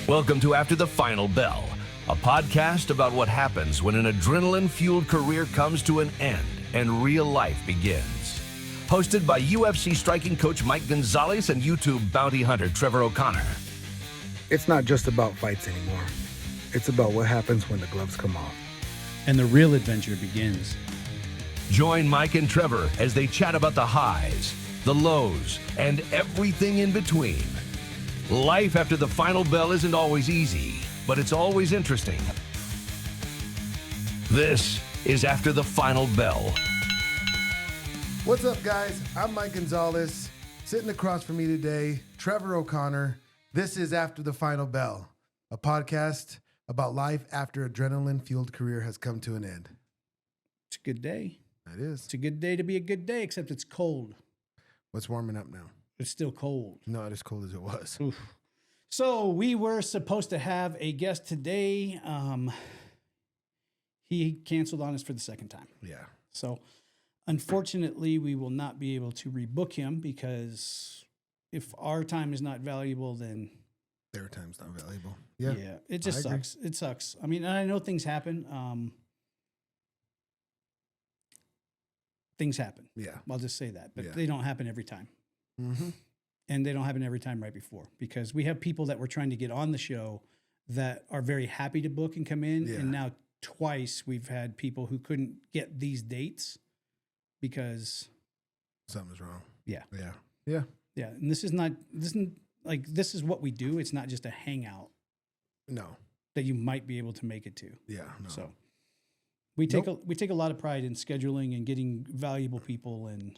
Welcome to After the Final Bell, a podcast about what happens when an adrenaline-fueled career comes to an end and real life begins. Hosted by UFC striking coach Mike Gonzales and YouTube bounty hunter Trevor O'Connor. It's not just about fights anymore. It's about what happens when the gloves come off. And the real adventure begins. Join Mike and Trevor as they chat about the highs, the lows, and everything in between. Life after the final bell isn't always easy, but it's always interesting. This is After the Final Bell. What's up, guys? I'm Mike Gonzales. Sitting across from me today, Trevor O'Connor. This is After the Final Bell, a podcast about life after adrenaline-fueled career has come to an end. It's a good day. It is. It's a good day to be a good day, except it's cold. What's warming up now? It's still cold. Not as cold as it was. Oof. So we were supposed to have a guest today. He canceled on us for the second time. Yeah. So unfortunately, we will not be able to rebook him because if our time is not valuable, then Their time's not valuable. Yeah. It just sucks. It sucks. I mean, I know things happen. Things happen. Yeah. I'll just say that, but Yeah. they don't happen every time. Mm-hmm. And they don't happen every time right before, because we have people that we're trying to get on the show that are very happy to book and come in. Yeah. And now twice we've had people who couldn't get these dates because Something's wrong. Yeah. Yeah. Yeah. Yeah. And this is what we do. It's not just a hangout No. that you might be able to make it to. Yeah. No. So we take a lot of pride in scheduling and getting valuable people, and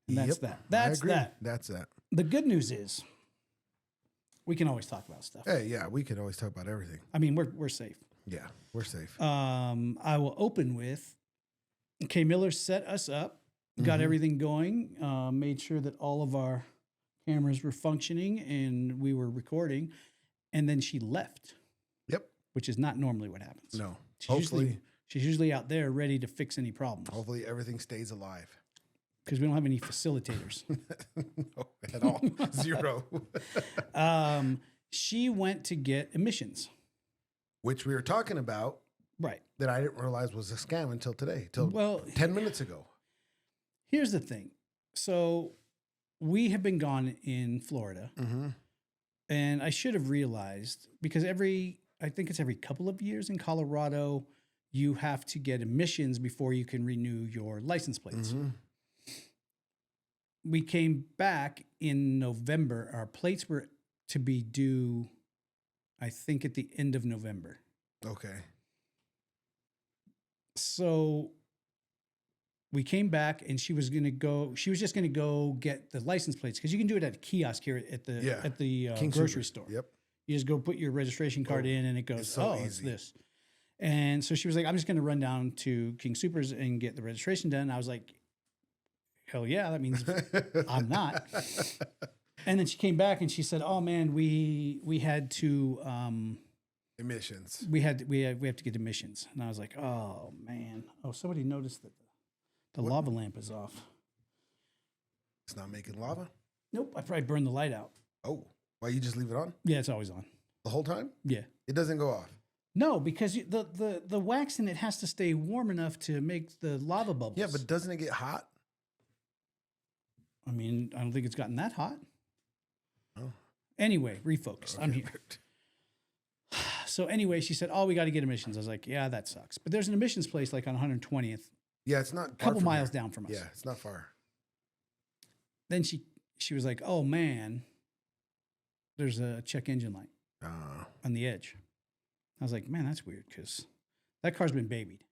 that's Yep. that. That's I agree. that. That's that. The good news is we can always talk about stuff. Hey, yeah, we could always talk about everything. I mean, we're safe. Yeah, we're safe. I will open with Kay Miller set us up, got everything going, made sure that all of our cameras were functioning and we were recording, and then she left. Yep. Which is not normally what happens. No. She's usually out there ready to fix any problems Hopefully everything stays alive. because we don't have any facilitators. No, at all. Zero. She went to get emissions. Which we were talking about Right. that I didn't realize was a scam until today, till 10 minutes ago. Here's the thing. So we have been gone in Florida, and I should have realized, because I think it's every couple of years in Colorado, you have to get emissions before you can renew your license plates. We came back in November. Our plates were to be due, I think, at the end of November. Okay. So we came back, and she was just going to go get the license plates, because you can do it at a kiosk here at the King grocery Super. store. Yep. You just go put your registration card in, and it goes, it's so it's easy. this. And so she was like, I'm just going to run down to King Supers and get the registration done. I was like, hell yeah, that means I'm not. And then she came back and she said, oh man, we had to, Emissions. we have to get emissions. And I was like, oh man. Oh, somebody noticed that the lava lamp is off. It's not making lava? Nope. I probably burned the light out. Oh, why you just leave it on Yeah, it's always on. the whole time? Yeah. It doesn't go off. No, because the wax in it has to stay warm enough to make the lava bubbles. Yeah, but doesn't it get hot? I mean, I don't think it's gotten that hot. Oh. Anyway, refocus. I'm here. So anyway, she said, oh, we got to get emissions. I was like, yeah, that sucks. But there's an emissions place like on 120th, Yeah, it's not a far couple from miles here. down from us. Yeah, it's not far. Then she was like, oh man, there's a check engine light on the edge. I was like, man, that's weird, because that car's been babied.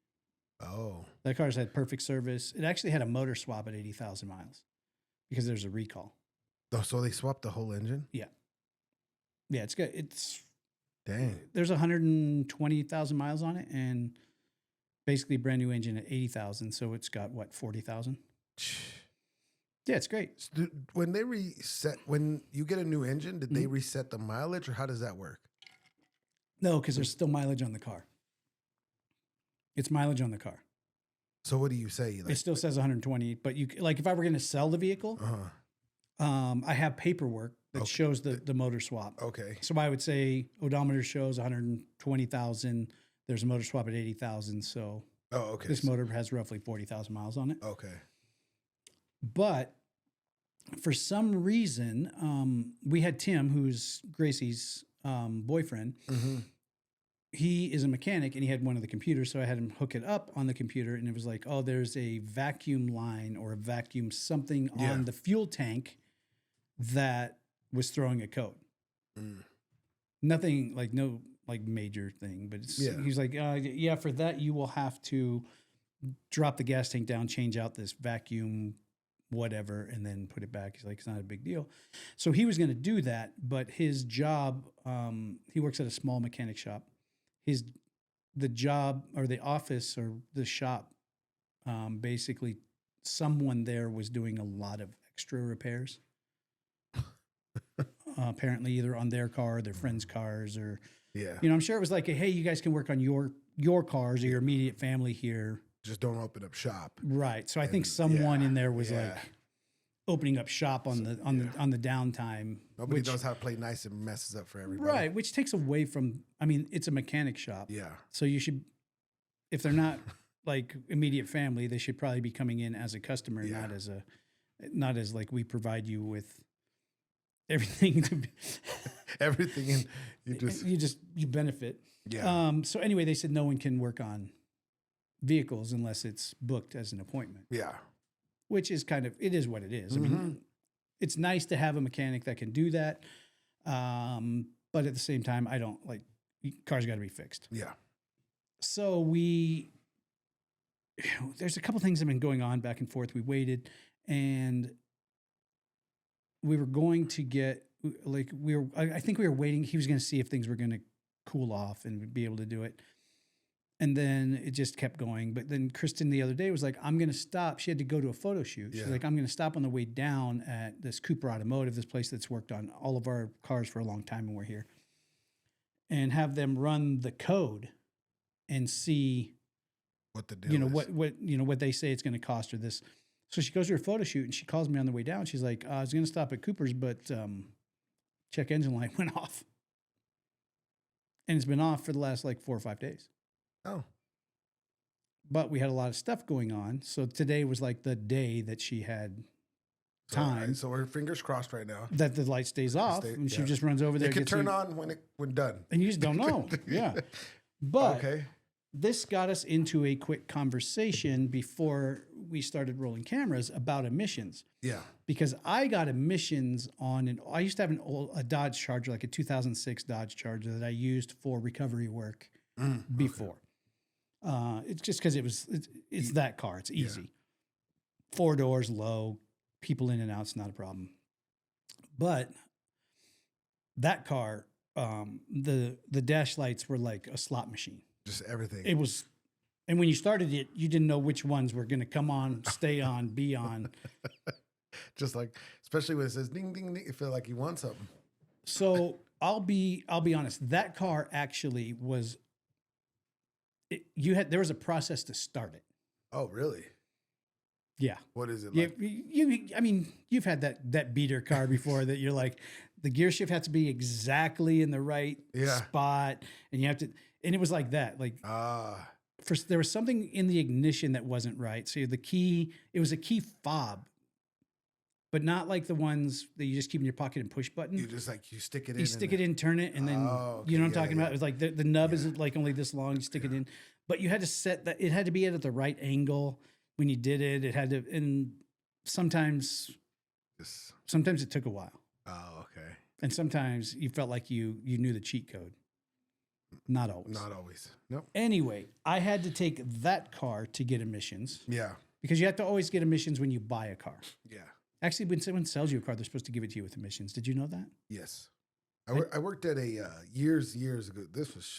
Oh. That car's had perfect service. It actually had a motor swap at 80,000 miles because there's a recall. Oh, so they swapped the whole engine? Yeah. Yeah, it's good. Dang. There's 120,000 miles on it, and basically brand new engine at 80,000. So it's got what, 40,000? Yeah, it's great. So when they reset, when you get a new engine, did they reset the mileage, or how does that work? No, because there's still mileage on the car. It's mileage on the car. So what do you say? Like, It still says 120, but you like if I were going to sell the vehicle, I have paperwork that shows the motor swap. Okay. So I would say odometer shows 120,000. There's a motor swap at 80,000. So okay. this motor has roughly 40,000 miles on it. Okay. But for some reason, we had Tim, who's Gracie's boyfriend. Mm-hmm. He is a mechanic, and he had one of the computers, so I had him hook it up on the computer, and it was like, oh, there's a vacuum line or a vacuum something on the fuel tank that was throwing a code. Nothing like no like major thing, but he's like, yeah, for that you will have to drop the gas tank down, change out this vacuum whatever, and then put it back. He's like, it's not a big deal. So he was going to do that, but his job, he works at a small mechanic shop. The job or the office or the shop, basically someone there was doing a lot of extra repairs. Apparently either on their car, or their friends' cars, or, I'm sure it was like, hey, you guys can work on your cars or your immediate family here. Just don't open up shop. Right. So I think someone in there was like opening up shop on the downtime. Nobody knows how to play nice and messes up for everybody. Right. Which takes away from, it's a mechanic shop. Yeah. So you should, if they're not like immediate family, they should probably be coming in as a customer, not as like we provide you with everything to be everything, and you benefit. Yeah. So anyway, they said no one can work on vehicles unless it's booked as an appointment. Yeah. Which is it is what it is. I mean, it's nice to have a mechanic that can do that. But at the same time, I don't like cars got to be fixed. Yeah. So there's a couple things that have been going on back and forth. We waited, and we were going to get I think we were waiting. He was going to see if things were going to cool off and we'd be able to do it. And then it just kept going. But then Kristen the other day was like, I'm going to stop. She had to go to a photo shoot. She's like, I'm going to stop on the way down at this Cooper Automotive, this place that's worked on all of our cars for a long time when we're here, and have them run the code and see what the deal is. what they say it's going to cost her this. So she goes to her photo shoot and she calls me on the way down. She's like, I was going to stop at Cooper's, but check engine light went off. And it's been off for the last 4 or 5 days. Oh. But we had a lot of stuff going on. So today was like the day that she had time. So her fingers crossed right now. That the light stays off. And she just runs over there. It can turn on when done. And you just don't know. Yeah. But this got us into a quick conversation before we started rolling cameras about emissions. Yeah. Because I got emissions on I used to have a Dodge Charger, like a 2006 Dodge Charger that I used for recovery work before. It's just because it's that car. It's easy. Yeah. 4 doors, low, people in and out. It's not a problem. But that car, the dash lights were like a slot machine. Just everything. It was, and when you started it, you didn't know which ones were going to come on, stay on, be on. Just like, especially when it says ding, ding, ding, you feel like you want something. So I'll be honest. That car actually was. There was a process to start it. Oh, really? Yeah. What is it like? You've had that beater car before that you're like, the gear shift has to be exactly in the right spot, and you have to, and it was like that. There was something in the ignition that wasn't right. So it was a key fob, but not like the ones that you just keep in your pocket and push button. You just you stick it in. You stick it in, turn it, and then you know what I'm talking about? It was like the nub isn't like only this long, you stick it in. But you had to set that, it had to be at the right angle when you did it. It had to, and sometimes it took a while. Oh, okay. And sometimes you felt like you knew the cheat code. Not always. Not always. Nope. Anyway, I had to take that car to get emissions. Yeah. Because you have to always get emissions when you buy a car. Yeah. Actually, when someone sells you a car, they're supposed to give it to you with emissions. Did you know that? Yes. I worked at a years ago.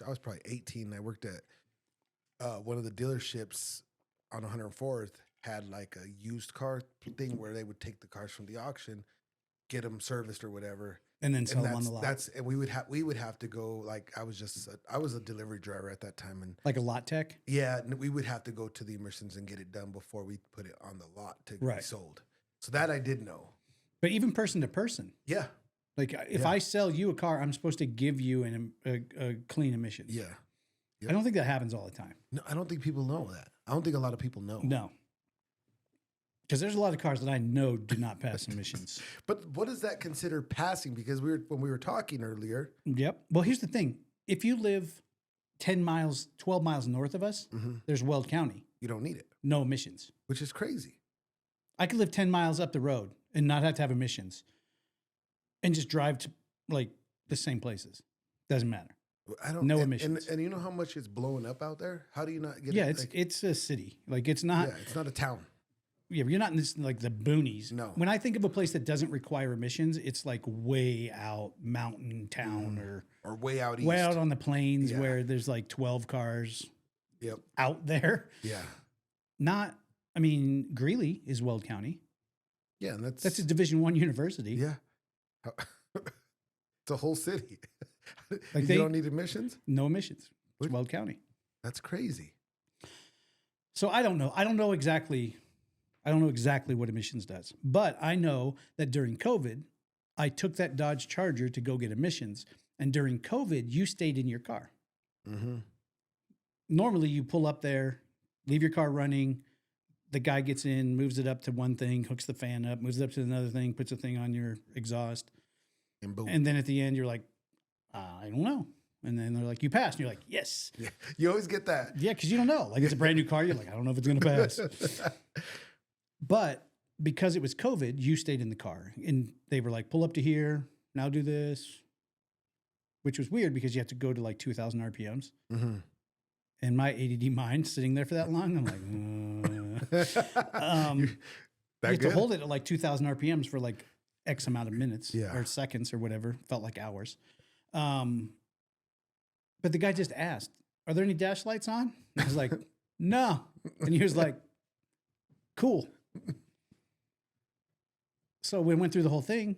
I was probably 18. I worked at one of the dealerships on 104th, had like a used car thing where they would take the cars from the auction, get them serviced or whatever, and then sell them on the lot. And we would have to go, like, I was a delivery driver at that time, and like a lot tech. Yeah, and we would have to go to the emissions and get it done before we put it on the lot to be sold. So that I did know. But even person to person. Yeah. Like if I sell you a car, I'm supposed to give you a clean emission. Yeah. Yep. I don't think that happens all the time. No, I don't think people know that. I don't think a lot of people know. No. Because there's a lot of cars that I know do not pass emissions. But what does that consider passing? Because when we were talking earlier. Yep. Well, here's the thing. If you live 10 miles, 12 miles north of us, there's Weld County. You don't need it. No emissions. Which is crazy. I could live 10 miles up the road and not have to have emissions and just drive to like the same places. Doesn't matter. No emissions. And you know how much it's blowing up out there? How do you not get it? It's a city. Like it's not. Yeah, it's not a town. Yeah, you're not in this like the boonies. No. When I think of a place that doesn't require emissions, it's like way out mountain town or way out east. Way out on the plains where there's like 12 cars out there. Yeah. I mean, Greeley is Weld County. Yeah, and that's a Division I university. Yeah. It's a whole city. Like you don't need emissions? No emissions. It's Weld County. That's crazy. So I don't know. I don't know exactly what emissions does. But I know that during COVID, I took that Dodge Charger to go get emissions. And during COVID, you stayed in your car. Mm-hmm. Normally, you pull up there, leave your car running. The guy gets in, moves it up to one thing, hooks the fan up, moves it up to another thing, puts a thing on your exhaust. And boom. And then at the end, you're like, I don't know. And then they're like, you passed. And you're like, yes. Yeah. You always get that. Yeah, because you don't know. Like, it's a brand new car. You're like, I don't know if it's going to pass. But because it was COVID, you stayed in the car. And they were like, pull up to here. Now do this. Which was weird because you have to go to like 2,000 RPMs. Mm-hmm. And my ADD mind sitting there for that long, I'm like, you have to hold it at like 2,000 RPMs for like X amount of minutes or seconds or whatever. Felt like hours. But the guy just asked, are there any dash lights on? I was like, no. And he was like, cool. So we went through the whole thing,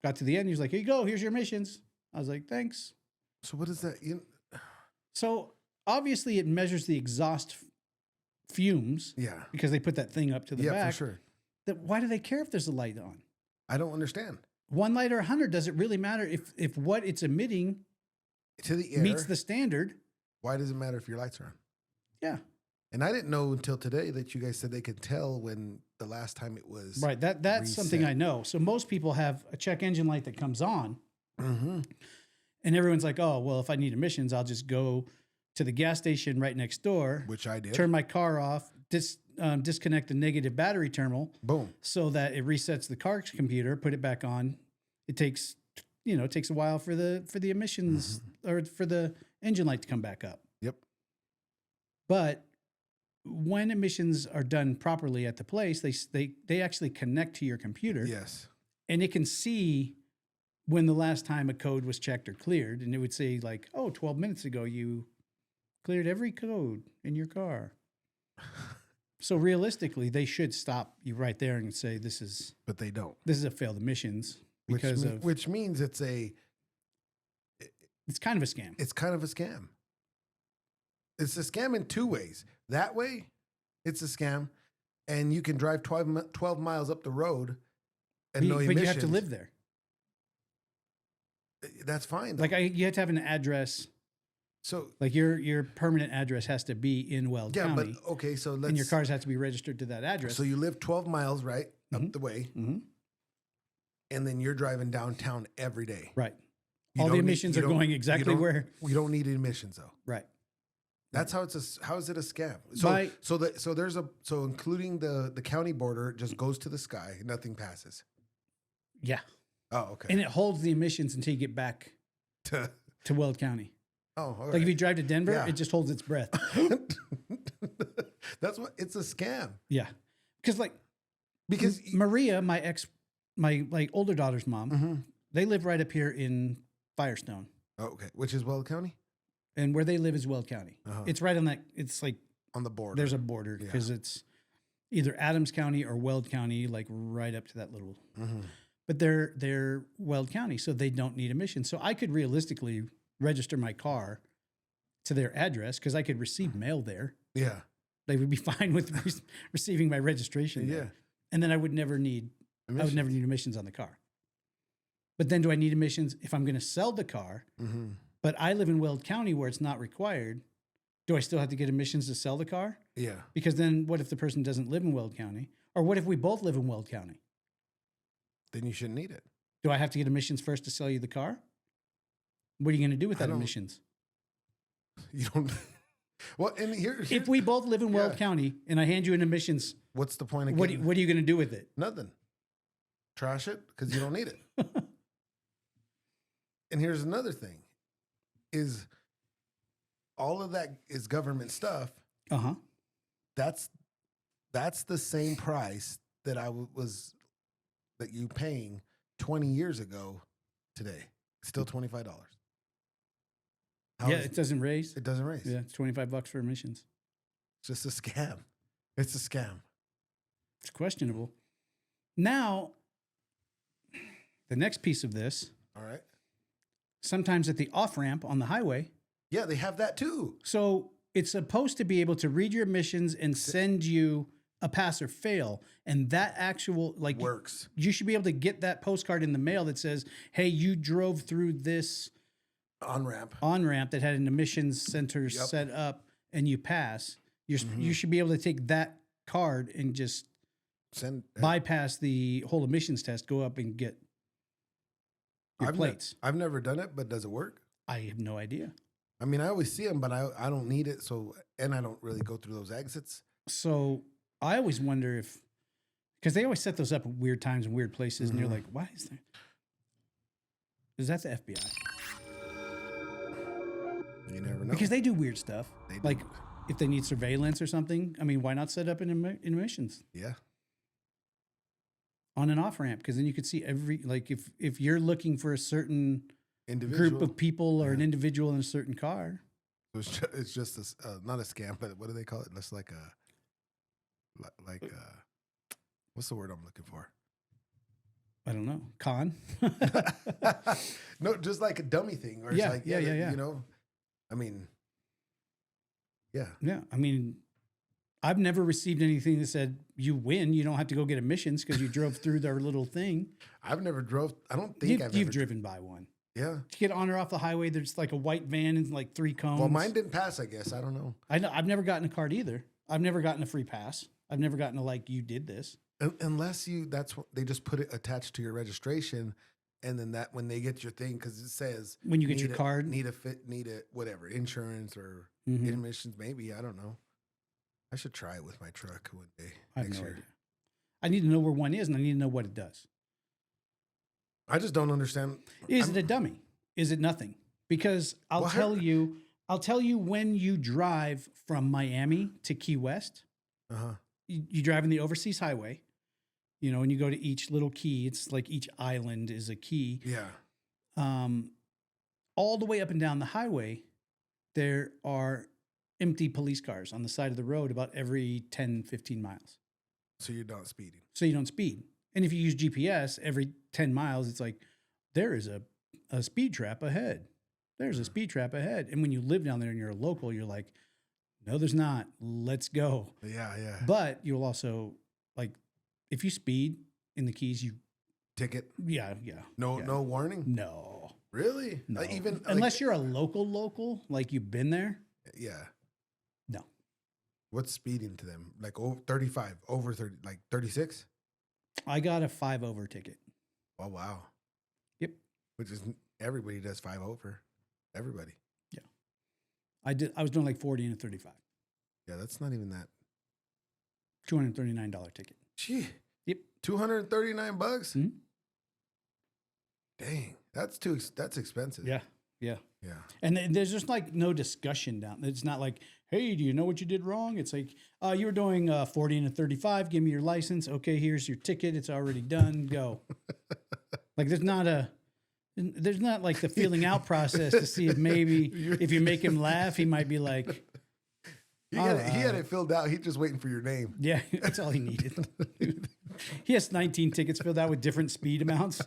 got to the end. He was like, here you go. Here's your emissions. I was like, thanks. So what is that? So obviously it measures the exhaust fumes. Yeah. Because they put that thing up to the back. Yeah, for sure. Why do they care if there's a light on? I don't understand. One light or 100, does it really matter if what it's emitting to the air meets the standard? Why does it matter if your lights are on? Yeah. And I didn't know until today that you guys said they could tell when the last time it was right. That's reset. Something I know. So most people have a check engine light that comes on, and everyone's like, "Oh, well, if I need emissions, I'll just go to the gas station right next door, which I did. Turn my car off, disconnect the negative battery terminal, boom, so that it resets the car's computer, put it back on. It takes a while for the emissions or for the engine light to come back up. Yep. But when emissions are done properly at the place, they actually connect to your computer. Yes. And it can see when the last time a code was checked or cleared. And it would say like, 12 minutes ago, you cleared every code in your car. So realistically, they should stop you right there and say, but they don't. This is a failed emissions which means it's kind of a scam. It's kind of a scam. It's a scam in two ways. That way, it's a scam, and you can drive 12 miles up the road and no emissions. But you have to live there. That's fine. Like you have to have an address. So like your permanent address has to be in Weld County. Yeah, but okay, so and your cars have to be registered to that address. So you live 12 miles, right, up the way, and then you're driving downtown every day. Right. All the emissions are going exactly where. We don't need emissions though. Right. That's how how is it a scam? So including the county border, it just goes to the sky. Nothing passes. Yeah. Oh, okay. And it holds the emissions until you get back to Weld County. Oh, all right. Like if you drive to Denver, it just holds its breath. That's what it's a scam. Yeah. Because Maria, my older daughter's mom, they live right up here in Firestone. Oh, okay. Which is Weld County? And where they live is Weld County. It's right on that. It's like on the border. There's a border because it's either Adams County or Weld County, like right up to that little. But they're Weld County, so they don't need emissions. So I could realistically register my car to their address because I could receive mail there. Yeah, they would be fine with receiving my registration. Yeah, there. And then I would never need emissions on the car. But then do I need emissions if I'm going to sell the car? Mm-hmm. But I live in Weld County where it's not required. Do I still have to get emissions to sell the car? Yeah. Because then what if the person doesn't live in Weld County? Or what if we both live in Weld County? Then you shouldn't need it. Do I have to get emissions first to sell you the car? What are you going to do with that emissions? You don't. Well, and here's If we both live in Weld County and I hand you an emissions, what's the point of what are getting you going to do with it? nothing? Trash it because you don't need it. And here's another thing: is all of that is government stuff. Uh-huh. That's the same price that that you paying 20 years ago today. Still $25. Yeah, it doesn't raise. It doesn't raise. Yeah, it's $25 for emissions. It's just a scam. It's a scam. It's questionable. Now, the next piece of this, All right. sometimes at the off-ramp on the highway. Yeah, they have that too. So it's supposed to be able to read your emissions and send you a pass or fail. And that actual, like, Works. You should be able to get that postcard in the mail that says, hey, you drove through this On-ramp that had an emissions center set up and you pass. You should be able to take that card and just bypass the whole emissions test, go up and get your plates. I've never done it, but does it work? I have no idea. I mean, I always see them, but I don't need it. So, and I don't really go through those exits. So I always wonder if, because they always set those up at weird times and weird places, and you're like, why is there? Is that the FBI? You never know. Because they do weird stuff. They do. Like if they need surveillance or something. I mean, why not set up an emissions Yeah. on an off ramp? Because then you could see if you're looking for a certain Individual. group of people or an individual in a certain car. It's just not a scam, but what do they call it? It's like what's the word I'm looking for? I don't know. Con. No, just like a dummy thing. Or Yeah, it's like, yeah. You know, I mean, yeah. Yeah. I mean, I've never received anything that said you win. You don't have to go get emissions because you drove through their little thing. I've never drove. I don't think You've driven by one. Yeah. To get on or off the highway, there's like a white van and like 3 cones. Well, mine didn't pass, I guess. I don't know. I've never gotten a card either. I've never gotten a free pass. I've never gotten a like, you did this. Unless that's what they just put it attached to your registration. And then that when they get your thing, because it says When you get your card. need it, whatever, insurance or emissions, maybe. I don't know. I should try it with my truck one day. I have no idea. I need to know where one is and I need to know what it does. I just don't understand. Is it a dummy? Is it nothing? Because I'll tell you when you drive from Miami to Key West, you drive in the overseas highway, you know, and you go to each little key. It's like each island is a key. Yeah. All the way up and down the highway, there are empty police cars on the side of the road about every 10, 15 miles. So you're not speeding. So you don't speed. And if you use GPS every 10 miles, it's like, there is a speed trap ahead. There's a speed trap ahead. And when you live down there and you're a local, you're like, no, there's not. Let's go. Yeah, yeah. But you'll also, like, if you speed in the Keys, you... Ticket? Yeah. No warning? No. Really? No. Even Unless you're a local, like you've been there. Yeah. No. What's speeding to them? Like 35, over 30, like 36? I got a 5 over ticket. Oh, wow. Yep. Which is, everybody does 5 over. Everybody. Yeah. I was doing like 40 and a 35. Yeah, that's not even that. $239 ticket. Gee. Yep. $239? Mm-hmm. Dang. That's expensive. Yeah. Yeah. And there's just like no discussion down. It's not like, hey, do you know what you did wrong? It's like, you were doing 40 and a 35. Give me your license. Okay, here's your ticket. It's already done. Go. Like there's not like the feeling out process to see if maybe if you make him laugh, he might be like, he had it filled out. He's just waiting for your name. Yeah, that's all he needed. He has 19 tickets filled out with different speed amounts.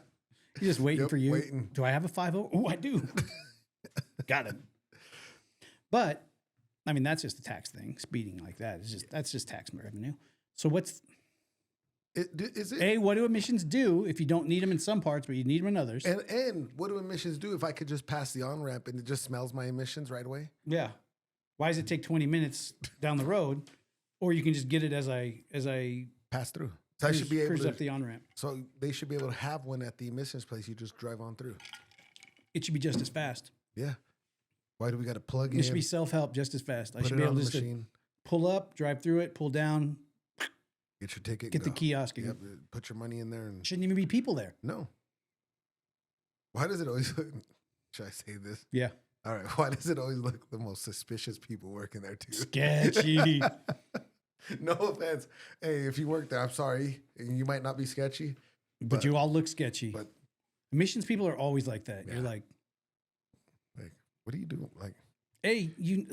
He's just waiting for you. Waiting. Do I have a 5-0? Oh, I do. Got it. But I mean, that's just a tax thing. Speeding like that is that's just tax revenue. So Is it? A, what do emissions do if you don't need them in some parts, but you need them in others? And what do emissions do if I could just pass the on-ramp and it just smells my emissions right away? Yeah. Why does it take 20 minutes down the road? Or you can just get it as I Pass through. So I should be able cruise to. up the on-ramp. So they should be able to have one at the emissions place. You just drive on through. It should be just as fast. Yeah. Why do we got to plug in? It should be self-help just as fast. I put should it be on able the just to machine. pull up, drive through it, pull down, Get your ticket. get the go. kiosk. Yep. Put your money in there and Shouldn't even be people there. no. Why does it always? Should I say this? Yeah. All right. Why does it always look the most suspicious people working there too? Sketchy. No offense. Hey, if you work there, I'm sorry. You might not be sketchy, But you all look sketchy. but Emissions people are always like that. Yeah. You're like, what do you do? Like, hey,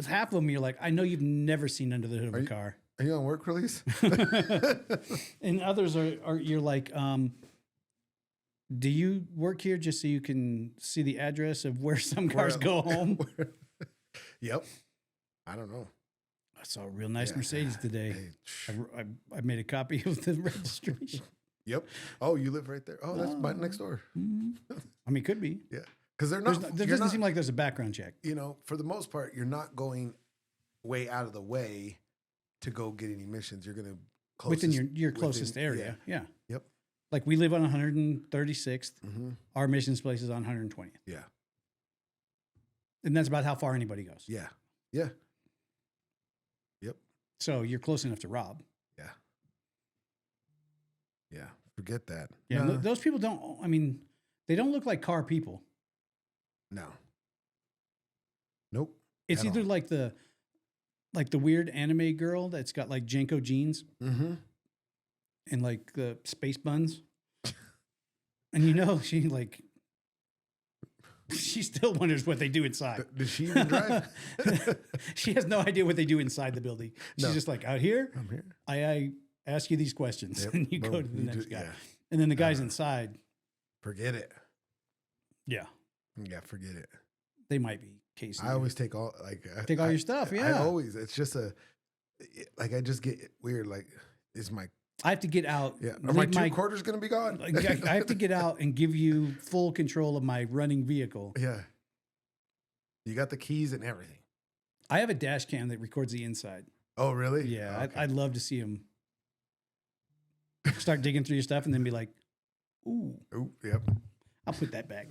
half of them, you're like, I know you've never seen under the hood of Are a you- car. are you on work release? And others are you're like, do you work here just so you can see the address of where some cars go home? Yep. I don't know. I saw a real nice Yeah. Mercedes today. Hey, I made a copy of the registration. Yep. Oh, you live right there. Oh, that's right next door. I mean, could be. Yeah. Because they're There not. doesn't seem like there's a background check. You know, for the most part, you're not going way out of the way to go get any emissions. You're going to Within your closest area. Yeah. Yep. Like we live on 136th. Mm-hmm. Our emissions place is on 120th. Yeah. And that's about how far anybody goes. Yeah. Yeah. Yep. So you're close enough to rob. Yeah. Yeah. Forget that. Yeah. No. Those people don't, I mean, they don't look like car people. No. Nope. It's At either all. like the weird anime girl that's got like Jenko jeans Mm-hmm. and like the space buns. And you know, she still wonders what they do inside. Does she even drive? She has no idea what they do inside the building. She's No. just like, out here, I'm here. I ask you these questions Yep. and you Boom. go to the You next do- guy. yeah. And then the guys inside, Forget it. yeah, Yeah. Forget it. they might be casing. I you. always take all Take all your stuff, I yeah. always. It's just I just get weird. Like, is my I have to get out. yeah? Are my leave two quarters gonna be gone? Like, I have to get out and give you full control of my running vehicle. Yeah. You got the keys and everything. I have a dash cam that records the inside. Oh, really? Yeah, Okay. I'd love to see him start digging through your stuff and then be like, "Ooh, Ooh, yep. I'll put that back."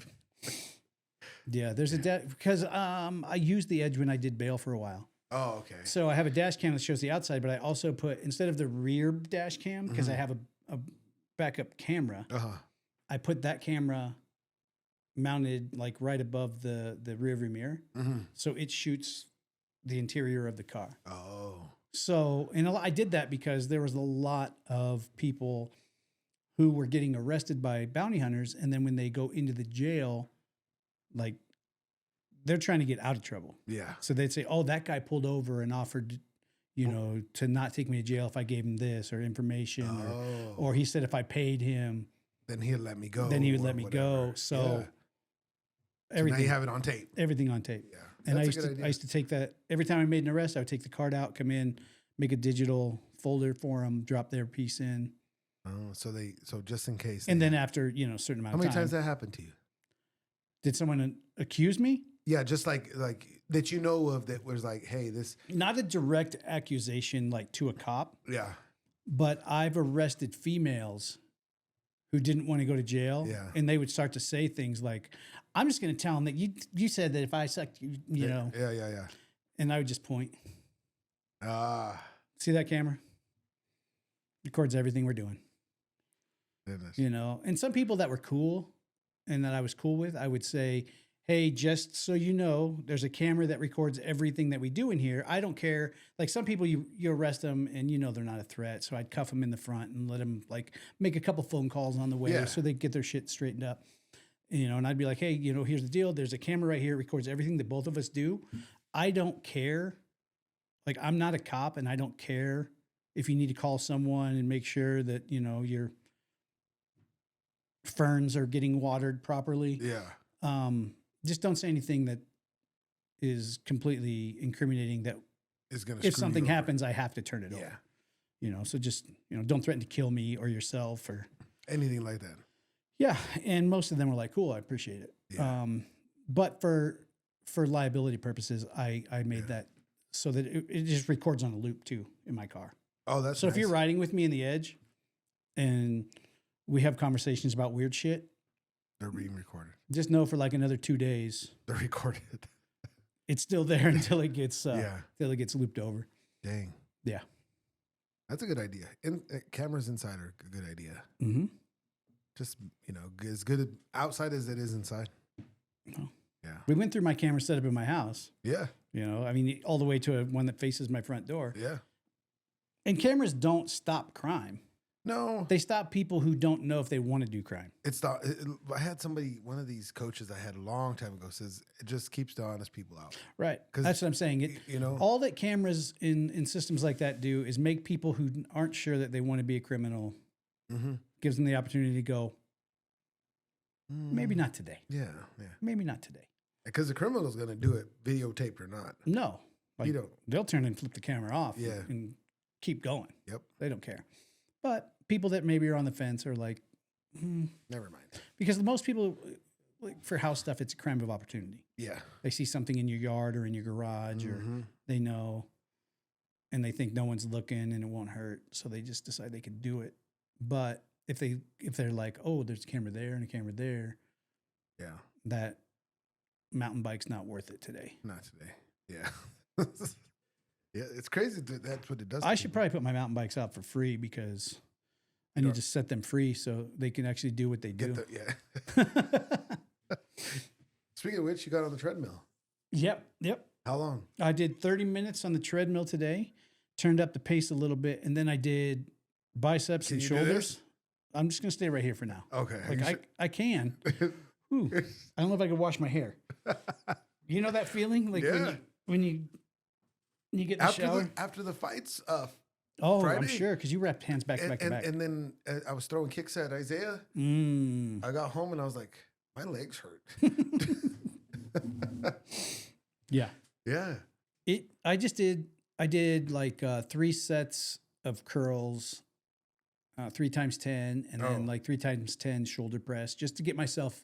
Yeah, there's because I used the Edge when I did bail for a while. Oh, okay. So I have a dash cam that shows the outside, but I also put, instead of the rear dash cam, because I have a backup camera, I put that camera mounted like right above the rear view mirror. Mm-hmm. So it shoots the interior of the car. Oh. So, and I did that because there was a lot of people who were getting arrested by bounty hunters. And then when they go into the jail, like they're trying to get out of trouble. Yeah. So they'd say, oh, that guy pulled over and offered, you know, to not take me to jail if I gave him this or information. Or he said if I paid him, then he'd let me go. then he would or let me whatever. go. So Yeah. So now everything, you have it on tape. everything on tape. Yeah. And I That's a used good to idea. I used to take that every time I made an arrest. I would take the card out, come in, make a digital folder for them, drop their piece in, Oh, so just in case. and then after a certain amount how of many time, times that happened to you? did someone accuse me? Yeah, just like that you know of that was like, hey, this. Not a direct accusation like to a cop, Yeah. but I've arrested females who didn't want to go to jail, Yeah. and they would start to say things like, "I'm just going to tell them that you said that if I sucked you, you know," Yeah. and I would just point. Ah, See that camera? Records everything we're doing. goodness. You know, and some people that were cool and that I was cool with, I would say, hey, just so you know, there's a camera that records everything that we do in here. I don't care. Like some people, you arrest them and you know they're not a threat. So I'd cuff them in the front and let them like make a couple phone calls on the way Yeah. so they get their shit straightened up. You know, and I'd be like, hey, you know, here's the deal. There's a camera right here. It records everything that both of us do. I don't care. Like I'm not a cop and I don't care if you need to call someone and make sure that, you know, your ferns are getting watered properly. Yeah. Just don't say anything that is completely incriminating that It's gonna. if screw something you over. happens, I have to turn it over. Yeah. So just, don't threaten to kill me or yourself or Anything like that. yeah. And most of them were like, cool, I appreciate it. Yeah. But for liability purposes, I made that so that it just records on a loop too in my car. Oh, that's So nice. if you're riding with me in the Edge and we have conversations about weird shit, They're being recorded. just know for like another 2 days, They're recorded. it's still there until it gets looped over. Dang. Yeah. That's a good idea. Cameras inside are a good idea. Mm-hmm. Just, as good outside as it is inside. Oh. Yeah. We went through my camera setup in my house. Yeah. All the way to one that faces my front door. Yeah. And cameras don't stop crime. No. They stop people who don't know if they want to do crime. I had one of these coaches I had a long time ago says it just keeps the honest people out. Right. 'Cause, That's what I'm saying. All that cameras in systems like that do is make people who aren't sure that they want to be a criminal, gives them the opportunity to go, maybe not today. Yeah. Yeah. Maybe not today. Because the criminal's going to do it, videotaped or not. No. They'll turn and flip the camera off and keep going. Yep. They don't care. But people that maybe are on the fence are like, never mind. Because most people, like for house stuff, it's a crime of opportunity. Yeah. They see something in your yard or in your garage or they know and they think no one's looking and it won't hurt. So they just decide they could do it. But if they're like, oh, there's a camera there and a camera there. Yeah. That mountain bike's not worth it today. Not today. Yeah. Yeah, it's crazy that's what it does. I should probably put my mountain bikes out for free because I need to set them free so they can actually do what they do. Speaking of which, you got on the treadmill. Yep. How long? I did 30 minutes on the treadmill today, turned up the pace a little bit, and then I did biceps and shoulders. I'm just going to stay right here for now. Okay. I can. Ooh, I don't know if I can wash my hair. You know that feeling? Like when you get in the shower? After the fights, Friday, I'm sure, because you wrapped hands back to back. And then I was throwing kicks at Isaiah. I got home and I was like, my legs hurt. Yeah. Yeah. I did like 3 sets of curls, 3 times 10, and then like 3 times 10 shoulder press just to get myself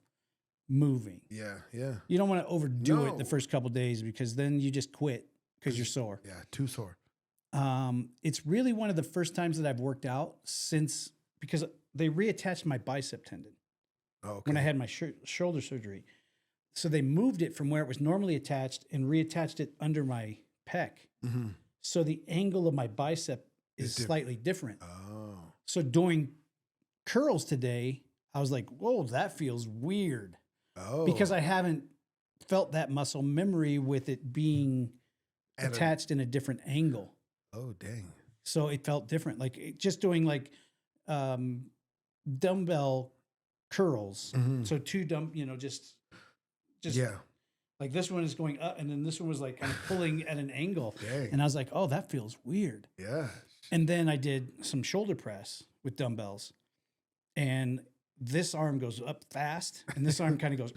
moving. Yeah. Yeah. You don't want to overdo it the first couple of days because then you just quit because you're sore. Yeah. Too sore. It's really one of the first times that I've worked out because they reattached my bicep tendon when I had my shoulder surgery. So they moved it from where it was normally attached and reattached it under my pec. Mm-hmm. So the angle of my bicep is slightly different. Oh. So doing curls today, I was like, whoa, that feels weird. Oh. Because I haven't felt that muscle memory with it being attached in a different angle. Oh, dang. So it felt different. Like just doing like dumbbell curls. Mm-hmm. So 2 just like this one is going up and then this one was like kind of pulling at an angle. Dang. And I was like, oh, that feels weird. Yeah. And then I did some shoulder press with dumbbells. And this arm goes up fast and this arm kind of goes.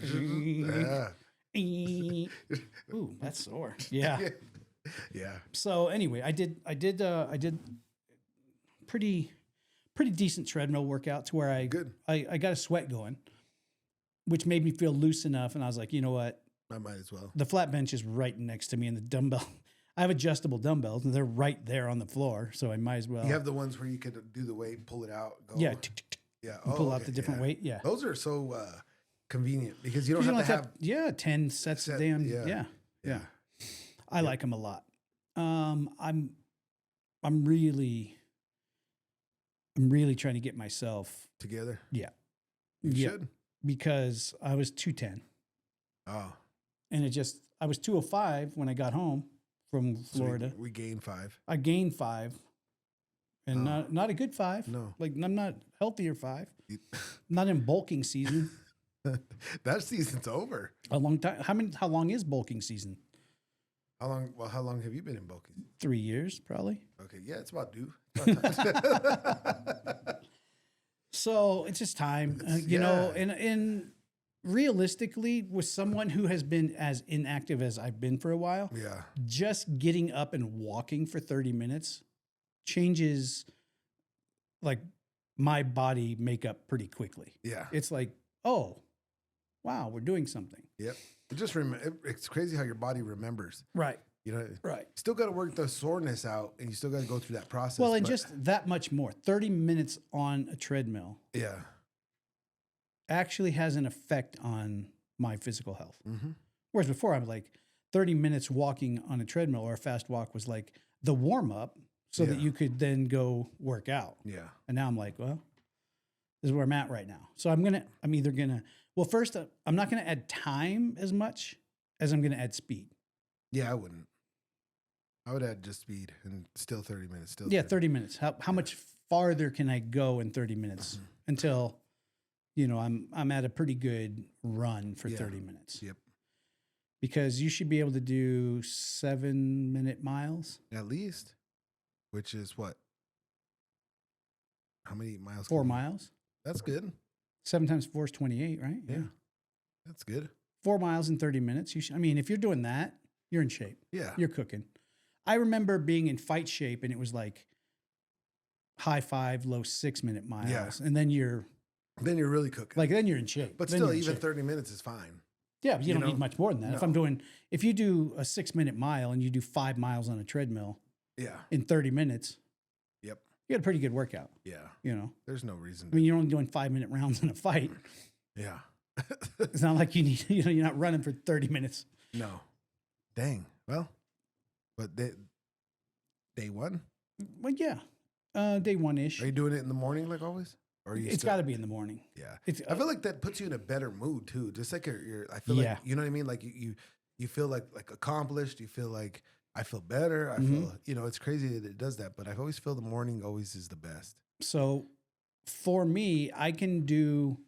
Ooh, that's sore. Yeah. Yeah. So anyway, I did pretty decent treadmill workout to where I got a sweat going, which made me feel loose enough. And I was like, you know what? I might as well. The flat bench is right next to me and the dumbbell. I have adjustable dumbbells and they're right there on the floor. So I might as well. You have the ones where you could do the weight, pull it out, go. Yeah. Yeah. Pull out the different weight. Yeah. Those are so convenient because you don't have to have 10 sets of damn. Yeah. I like them a lot. I'm really trying to get myself together. Yeah. You should. Because I was 210. Oh. And I was 205 when I got home from Florida. So we gained 5. I gained 5. And not a good 5. No. Like I'm not healthier 5. Not in bulking season. That season's over. A long time. How long is bulking season? How long have you been in bulking? 3 years, probably. Okay, yeah, it's about due. So it's just time, you know, and realistically, with someone who has been as inactive as I've been for a while, yeah, just getting up and walking for 30 minutes changes like my body makeup pretty quickly. Yeah. It's like, oh, wow, we're doing something. Yep. It's crazy how your body remembers. Right. You know, Right. still got to work the soreness out, and you still got to go through that process. Well, and just that much more. 30 minutes on a treadmill yeah. actually has an effect on my physical health. Mm-hmm. Whereas before, I'm like 30 minutes walking on a treadmill or a fast walk was like the warm up so that Yeah. you could then go work out. Yeah. And now I'm like, well, this is where I'm at right now. So I'm either gonna, well, first, I'm not gonna add time as much as I'm gonna add speed. Yeah, I wouldn't. I would add just speed and still 30 minutes. Still Yeah, 30 minutes. How much farther can I go in 30 minutes until, I'm at a pretty good run for Yeah. 30 minutes? Yep. Because you should be able to do 7-minute miles, At least, which is what? How many miles? 4 can you- miles. That's good. 7 times 4 is 28, right? Yeah. That's good. 4 miles in 30 minutes. If you're doing that, you're in shape. Yeah. You're cooking. I remember being in fight shape and it was like high 5, low 6-minute miles. Yeah. And then you're Then you're really cooking. then you're in shape. But Then still, you're in even shape. 30 minutes is fine. Yeah, but you you don't know? need much more than that. No. If you do a 6-minute mile and you do 5 miles on a treadmill Yeah. in 30 minutes, Yep. you got a pretty good workout, Yeah. you know? There's no reason. I mean, you're only doing 5-minute rounds in a fight. Yeah. It's not like you need, you're not running for 30 minutes. No. Dang. Well, but day one? Well, yeah. Day one-ish. Are you doing it in the morning like always? Or are you It's got to be in the morning. Yeah. It's, I feel like that puts you in a better mood too. Just like I feel Yeah. like, you know what I mean? Like you feel like accomplished. You feel like I feel better. I Mhm. feel, it's crazy that it does that, but I always feel the morning always is the best. So for me, I can do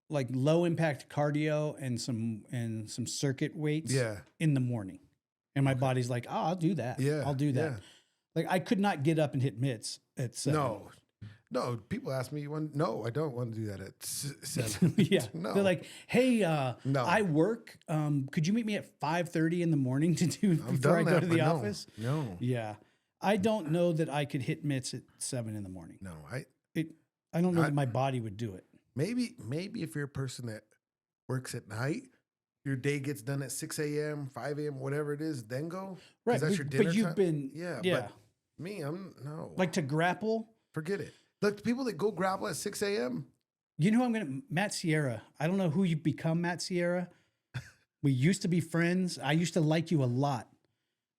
like low impact cardio and some circuit weights Yeah. in the morning. And my body's like, oh, I'll do that. Yeah. I'll do that. yeah. Like I could not get up and hit mitts at 7. No, people ask me, no, I don't want to do that at 7. Yeah. No. They're like, hey, No. I work. Could you meet me at 5:30 in the morning to do I've before I done go that, to but the no. office? No. Yeah. I don't know that I could hit mitts at 7 in the morning. No. I don't know that my body would do it. Maybe if you're a person that works at night, your day gets done at 6 a.m., 5 a.m., whatever it is, then go. 'Cause Right. That's your dinner But you've time. been, Yeah. yeah. But me, no. Like to grapple. Forget it. Look, the people that go grapple at 6 a.m. You know who Matt Sierra. I don't know who you've become, Matt Sierra. We used to be friends. I used to like you a lot.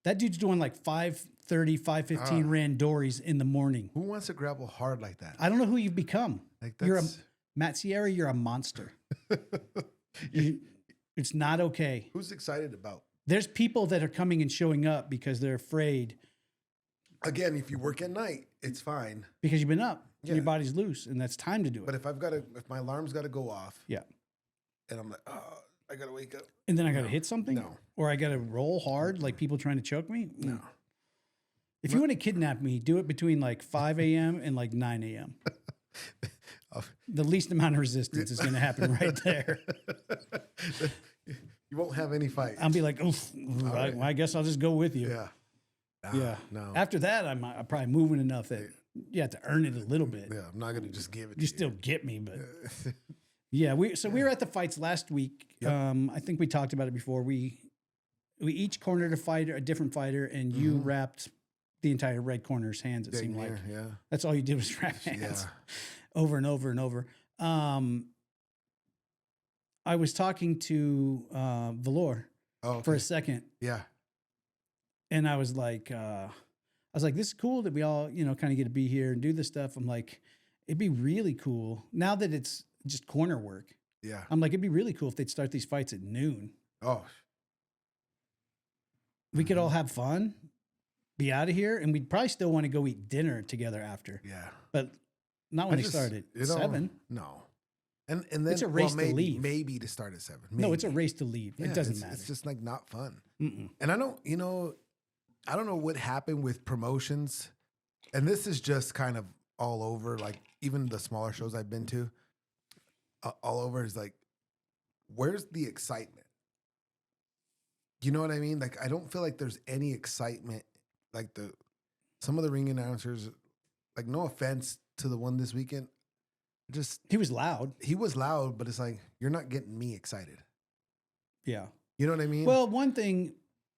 That dude's doing like 5:30, 5:15 randoris in the morning. Who wants to grapple hard like that? I don't know who you've become. Like You're that's Matt Sierra, you're a monster. It's not okay. who's excited about. There's people that are coming and showing up because they're afraid Again, if you work at night, it's fine. because you've been up Yeah. and your body's loose and that's time to do it. But if my alarm's got to go off, Yeah. and I'm like, oh, I got to wake up. And then I got to hit something? No. Or I got to roll hard like people trying to choke me? No. If you want to kidnap me, do it between like 5 a.m. and like 9 a.m. The least amount of resistance is going to happen right there. You won't have any fight. I'll be like, oof, right. I guess I'll just go with you. Yeah. Yeah. No. After that, I'm probably moving enough that you have to earn it a little bit. Yeah. I'm not going to just give it to You still get me, but yeah. We were at the fights last week. Yep. I think we talked about it before. We each cornered a different fighter, and you wrapped the entire red corner's hands. It Dang seemed like near, yeah. that's all you did was wrap hands Yeah. over and over and over. I was talking to Valor Oh, for okay. a second, Yeah. and I was like, this is cool that we all, kind of get to be here and do this stuff. I'm like, it'd be really cool now that it's just corner work. Yeah. I'm like, it'd be really cool if they'd start these fights at noon. Oh, We could all have fun, be out of here, and we'd probably still want to go eat dinner together after, yeah. but not when they start at 7. No. And then It's a race to maybe, leave. Maybe to start at 7. No, it's a Maybe. race to leave. Yeah, It doesn't it's, matter. It's just like not fun. Mm-mm. And I don't know what happened with promotions. And this is just kind of all over, like even the smaller shows I've been to, all over is like, where's the excitement? You know what I mean? Like, I don't feel like there's any excitement. Like some of the ring announcers, like, no offense to the one this weekend, just He was loud. he was loud, but it's like, you're not getting me excited. Yeah. You know what I mean? Well, one thing,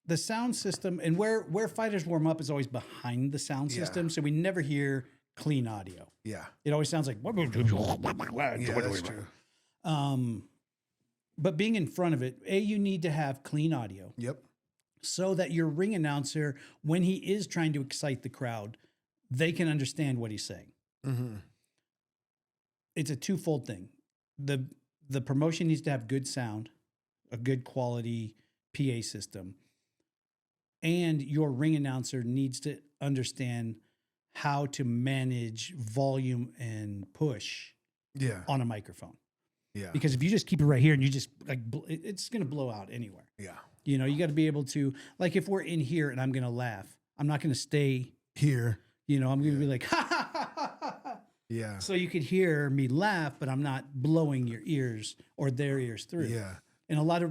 the sound system and where fighters warm up is always behind the sound Yeah. system, so we never hear clean audio. yeah, It always sounds like yeah, that's true. But being in front of it, you need to have clean audio Yep. so that your ring announcer, when he is trying to excite the crowd, they can understand what he's saying. Mm-hmm. It's a twofold thing. The promotion needs to have good sound, a good quality PA system, and your ring announcer needs to understand how to manage volume and push Yeah. on a microphone. Yeah. Because if you just keep it right here and you just it's going to blow out anywhere. Yeah. You know, you got to be able to, like, if we're in here and I'm going to laugh, I'm not going to stay, Here. you know, I'm going to be like, ha, ha, ha, ha, ha, ha. Yeah. So you could hear me laugh, but I'm not blowing your ears or their ears through. Yeah. And a lot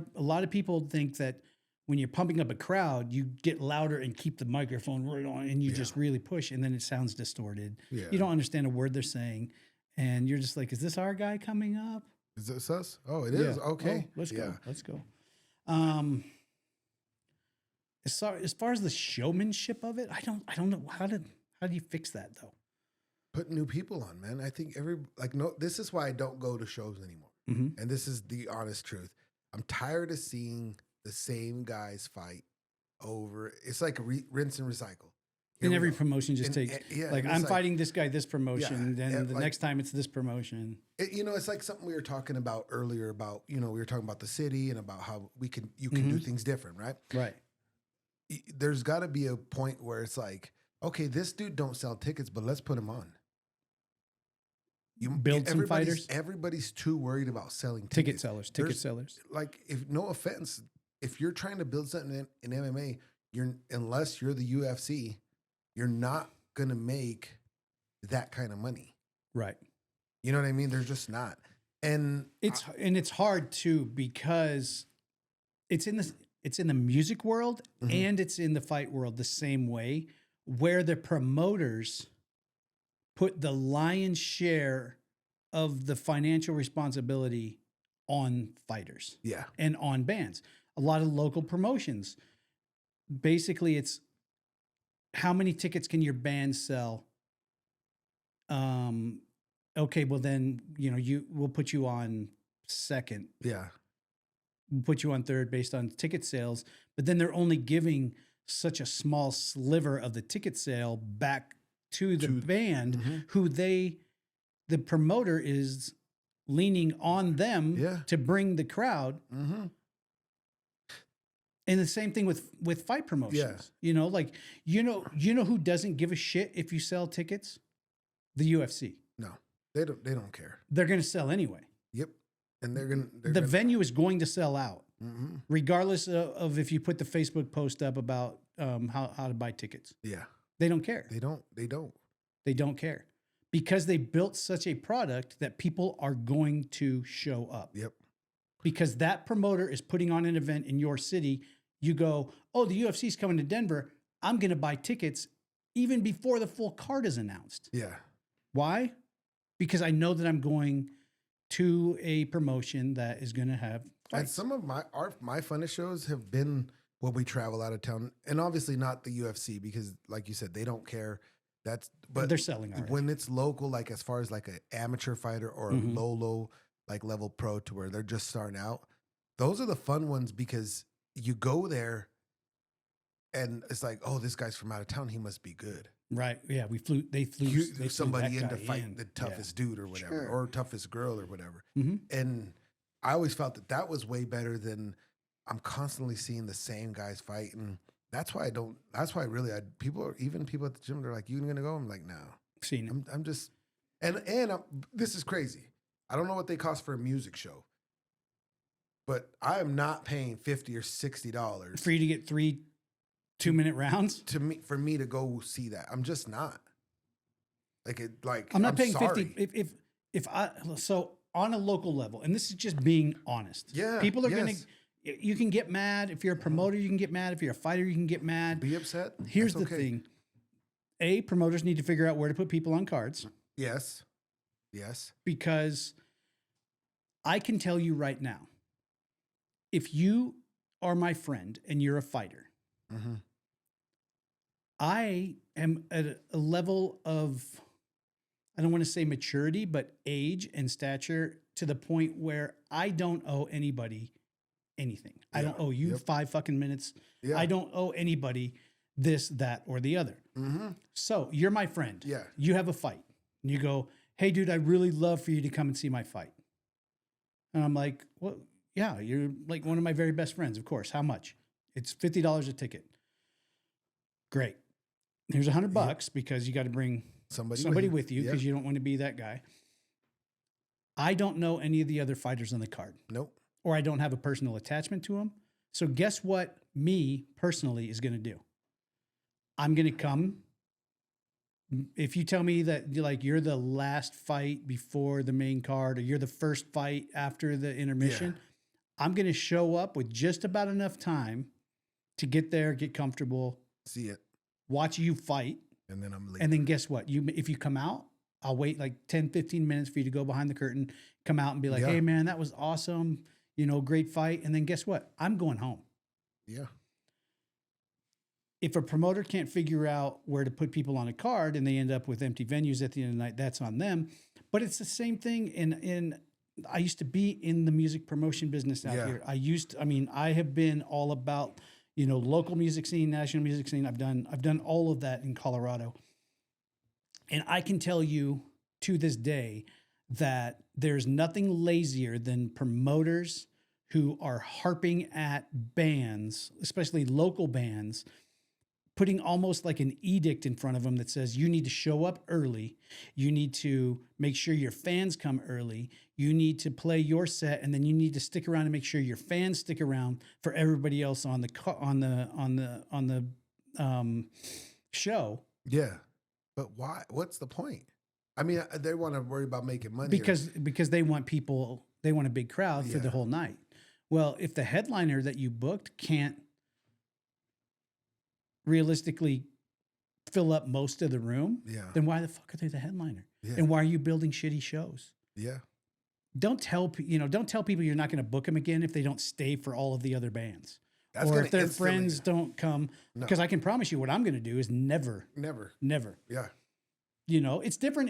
of people think that when you're pumping up a crowd, you get louder and keep the microphone right on and you just really push and then it sounds distorted. Yeah. You don't understand a word they're saying. And you're just like, is this our guy coming up? Is this us? Oh, it is. Yeah. Okay. Oh, let's yeah. go. Let's go. As far as the showmanship of it, I don't know how do you fix that though? Put new people on, man. I think this is why I don't go to shows anymore. Mm-hmm. And this is the honest truth. I'm tired of seeing the same guys fight over. It's like rinse and recycle. And every promotion just takes, and I'm it's fighting this guy this promotion, Yeah, then the like- next time it's this promotion. It's like something we were talking about earlier about, we were talking about the city and about how you can do things different, right? Right. There's got to be a point where it's like, okay, this dude don't sell tickets, but let's put him on. You Build some fighters. Everybody's too worried about selling Ticket tickets. sellers. Like, if no offense, if you're trying to build something in MMA, unless you're the UFC, you're not gonna make that kind of money. Right. You know what I mean? They're just not. And it's hard too because it's in the music world and it's in the fight world the same way, where the promoters put the lion's share of the financial responsibility on fighters. Yeah. And on bands. A lot of local promotions. Basically, it's how many tickets can your band sell? Okay, well then, we'll put you on second. Yeah. We'll put you on third based on ticket sales, but then they're only giving such a small sliver of the ticket sale back to the band who the promoter is leaning on them to bring the crowd. Mm-hmm. And the same thing with fight promotions. Yeah. Who doesn't give a shit if you sell tickets? The UFC. No, they don't care. They're going to sell anyway. Yep. And the venue is going to sell out, mm-hmm. regardless of if you put the Facebook post up about how to buy tickets. Yeah. They don't care. They don't. They don't care because they built such a product that people are going to show up. Yep. Because that promoter is putting on an event in your city. You go, oh, the UFC's coming to Denver. I'm going to buy tickets even before the full card is announced. Yeah. Why? Because I know that I'm going to a promotion that is going to have fights. And some of my funnest shows have been when we travel out of town, and obviously not the UFC because, like you said, they don't care. But they're selling already. When it's local, like as far as like an amateur fighter or a low like level pro to where they're just starting out, those are the fun ones because you go there and it's like, oh, this guy's from out of town, he must be good. Right. Yeah. They flew somebody that in to guy fight in. the toughest dude or whatever, Sure. or toughest girl or whatever. Mm-hmm. And I always felt that was way better than I'm constantly seeing the same guys fight. And that's why people at the gym, they're like, you going to go? I'm like, no. Seen it. I'm just, and this is crazy. I don't know what they cost for a music show, but I am not paying $50 or $60 for you to get 3 2-minute rounds for me to go see that. I'm just not. I'm not paying sorry. 50 so on a local level, and this is just being honest. Yeah. People are you can get mad. If you're a promoter, you can get mad. If you're a fighter, you can get mad. Be upset. Here's That's the okay. thing. promoters need to figure out where to put people on cards. Yes. Because I can tell you right now, if you are my friend and you're a fighter, I am at a level of, I don't want to say maturity, but age and stature to the point where I don't owe anybody anything. I don't owe you 5 fucking minutes. Yeah. I don't owe anybody this, that, or the other. So you're my friend. Yeah. You have a fight. And you go, hey, dude, I'd really love for you to come and see my fight. And I'm like, well, yeah, you're like one of my very best friends, of course. How much? It's $50 a ticket. Great. Here's $100 because you got to bring somebody with you because you don't want to be that guy. I don't know any of the other fighters on the card. Nope. Or I don't have a personal attachment to them. So guess what me personally is going to do? I'm going to come. If you tell me that you're the last fight before the main card or you're the first fight after the intermission, I'm going to show up with just about enough time to get there, get comfortable, see it, watch you fight. And then I'm leaving. And then guess what? If you come out, I'll wait like 10, 15 minutes for you to go behind the curtain, come out and be like, hey man, that was awesome. Great fight. And then guess what? I'm going home. Yeah. If a promoter can't figure out where to put people on a card and they end up with empty venues at the end of the night, that's on them. But it's the same thing I used to be in the music promotion business out here. I have been all about, local music scene, national music scene. I've done all of that in Colorado. And I can tell you to this day that there's nothing lazier than promoters who are harping at bands, especially local bands, putting almost like an edict in front of them that says you need to show up early. You need to make sure your fans come early. You need to play your set, and then you need to stick around and make sure your fans stick around for everybody else on the show. Yeah, but why? What's the point? I mean, they want to worry about making money because they want people. They want a big crowd for the whole night. Well, if the headliner that you booked can't realistically fill up most of the room, then why the fuck are they the headliner? Yeah. And why are you building shitty shows? Yeah. Don't tell people you're not going to book them again if they don't stay for all of the other bands. Or if their friends don't come. Because I can promise you what I'm going to do is never. Yeah. It's different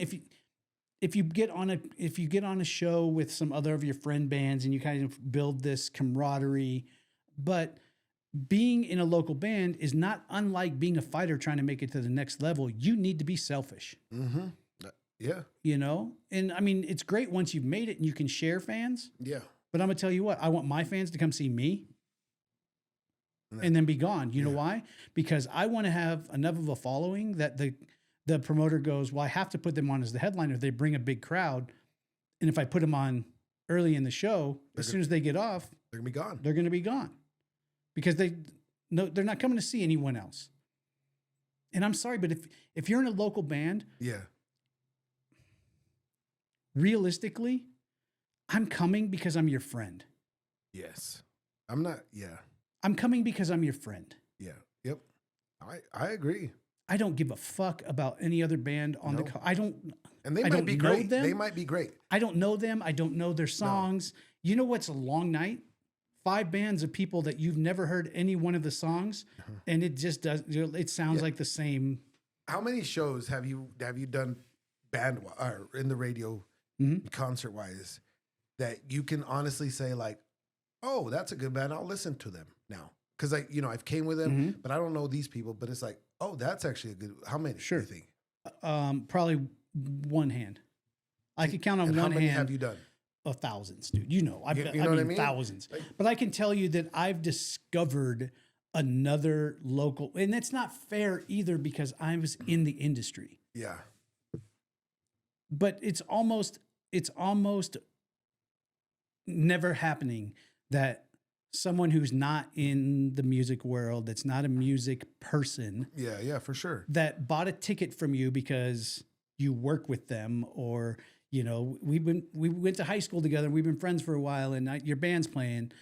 if you get on a show with some other of your friend bands and you kind of build this camaraderie, but being in a local band is not unlike being a fighter trying to make it to the next level. You need to be selfish. Mm-hmm. Yeah. And I mean, it's great once you've made it and you can share fans. Yeah. But I'm going to tell you what, I want my fans to come see me and then be gone. You know why? Because I want to have enough of a following that the promoter goes, well, I have to put them on as the headliner. They bring a big crowd. And if I put them on early in the show, as soon as they get off, they're going to be gone. They're going to be gone. Because they're not coming to see anyone else. And I'm sorry, but if you're in a local band, realistically, I'm coming because I'm your friend. Yes. I'm not, I'm coming because I'm your friend. Yeah. Yep. I agree. I don't give a fuck about any other band on the call. I don't. And they might be great. They might be great. I don't know them. I don't know their songs. No. You know what's a long night? 5 bands of people that you've never heard any one of the songs, and it just does. It sounds like the same. How many shows have you done band or in the radio, concert wise, that you can honestly say like, oh, that's a good band. I'll listen to them now because I've came with them, but I don't know these people. But it's like, oh, that's actually a good. How many? Sure. Do you think? Probably one hand. I could count on one hand. How many have you done? Thousands, dude. I mean thousands. But I can tell you that I've discovered another local, and that's not fair either because I was in the industry. Yeah. But it's almost never happening that someone who's not in the music world, that's not a music person. Yeah, for sure. That bought a ticket from you because you work with them or we went to high school together. We've been friends for a while, and your band's playing.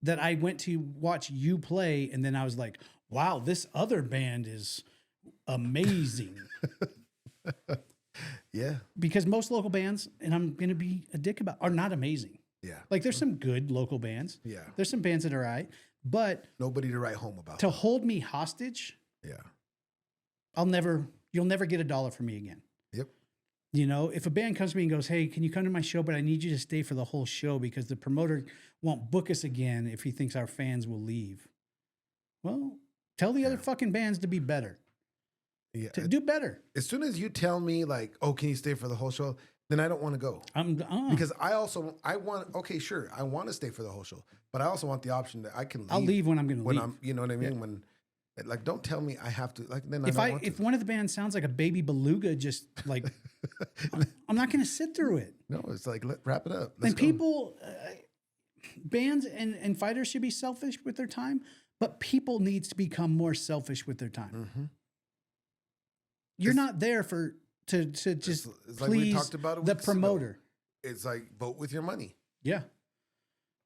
That I went to watch you play, and then I was like, "Wow, this other band is amazing. Yeah. Because most local bands, and I'm going to be a dick about, are not amazing. Yeah. Like there's some good local bands. Yeah. There's some bands that are all right, but Nobody to write home about. to hold me hostage, Yeah. you'll never get $1 from me again. Yep. You know, if a band comes to me and goes, hey, can you come to my show, but I need you to stay for the whole show because the promoter won't book us again if he thinks our fans will leave. Well, tell the other fucking bands to be better. Yeah. To do better. As soon as you tell me like, oh, can you stay for the whole show? Then I don't want to go. Because I want, okay, sure, I want to stay for the whole show, but I also want the option that I can leave. I'll leave when I'm going to leave. You know what I mean? Yeah. When, like, don't tell me I have to, like, then I don't want to. If one of the bands sounds like a baby beluga, just like, I'm not going to sit through it. No, it's like, wrap it up. And people, bands and fighters should be selfish with their time, but people needs to become more selfish with their time. Mm-hmm. You're not there to just it's like we please talked about the promoter. It's like, vote with your money. Yeah.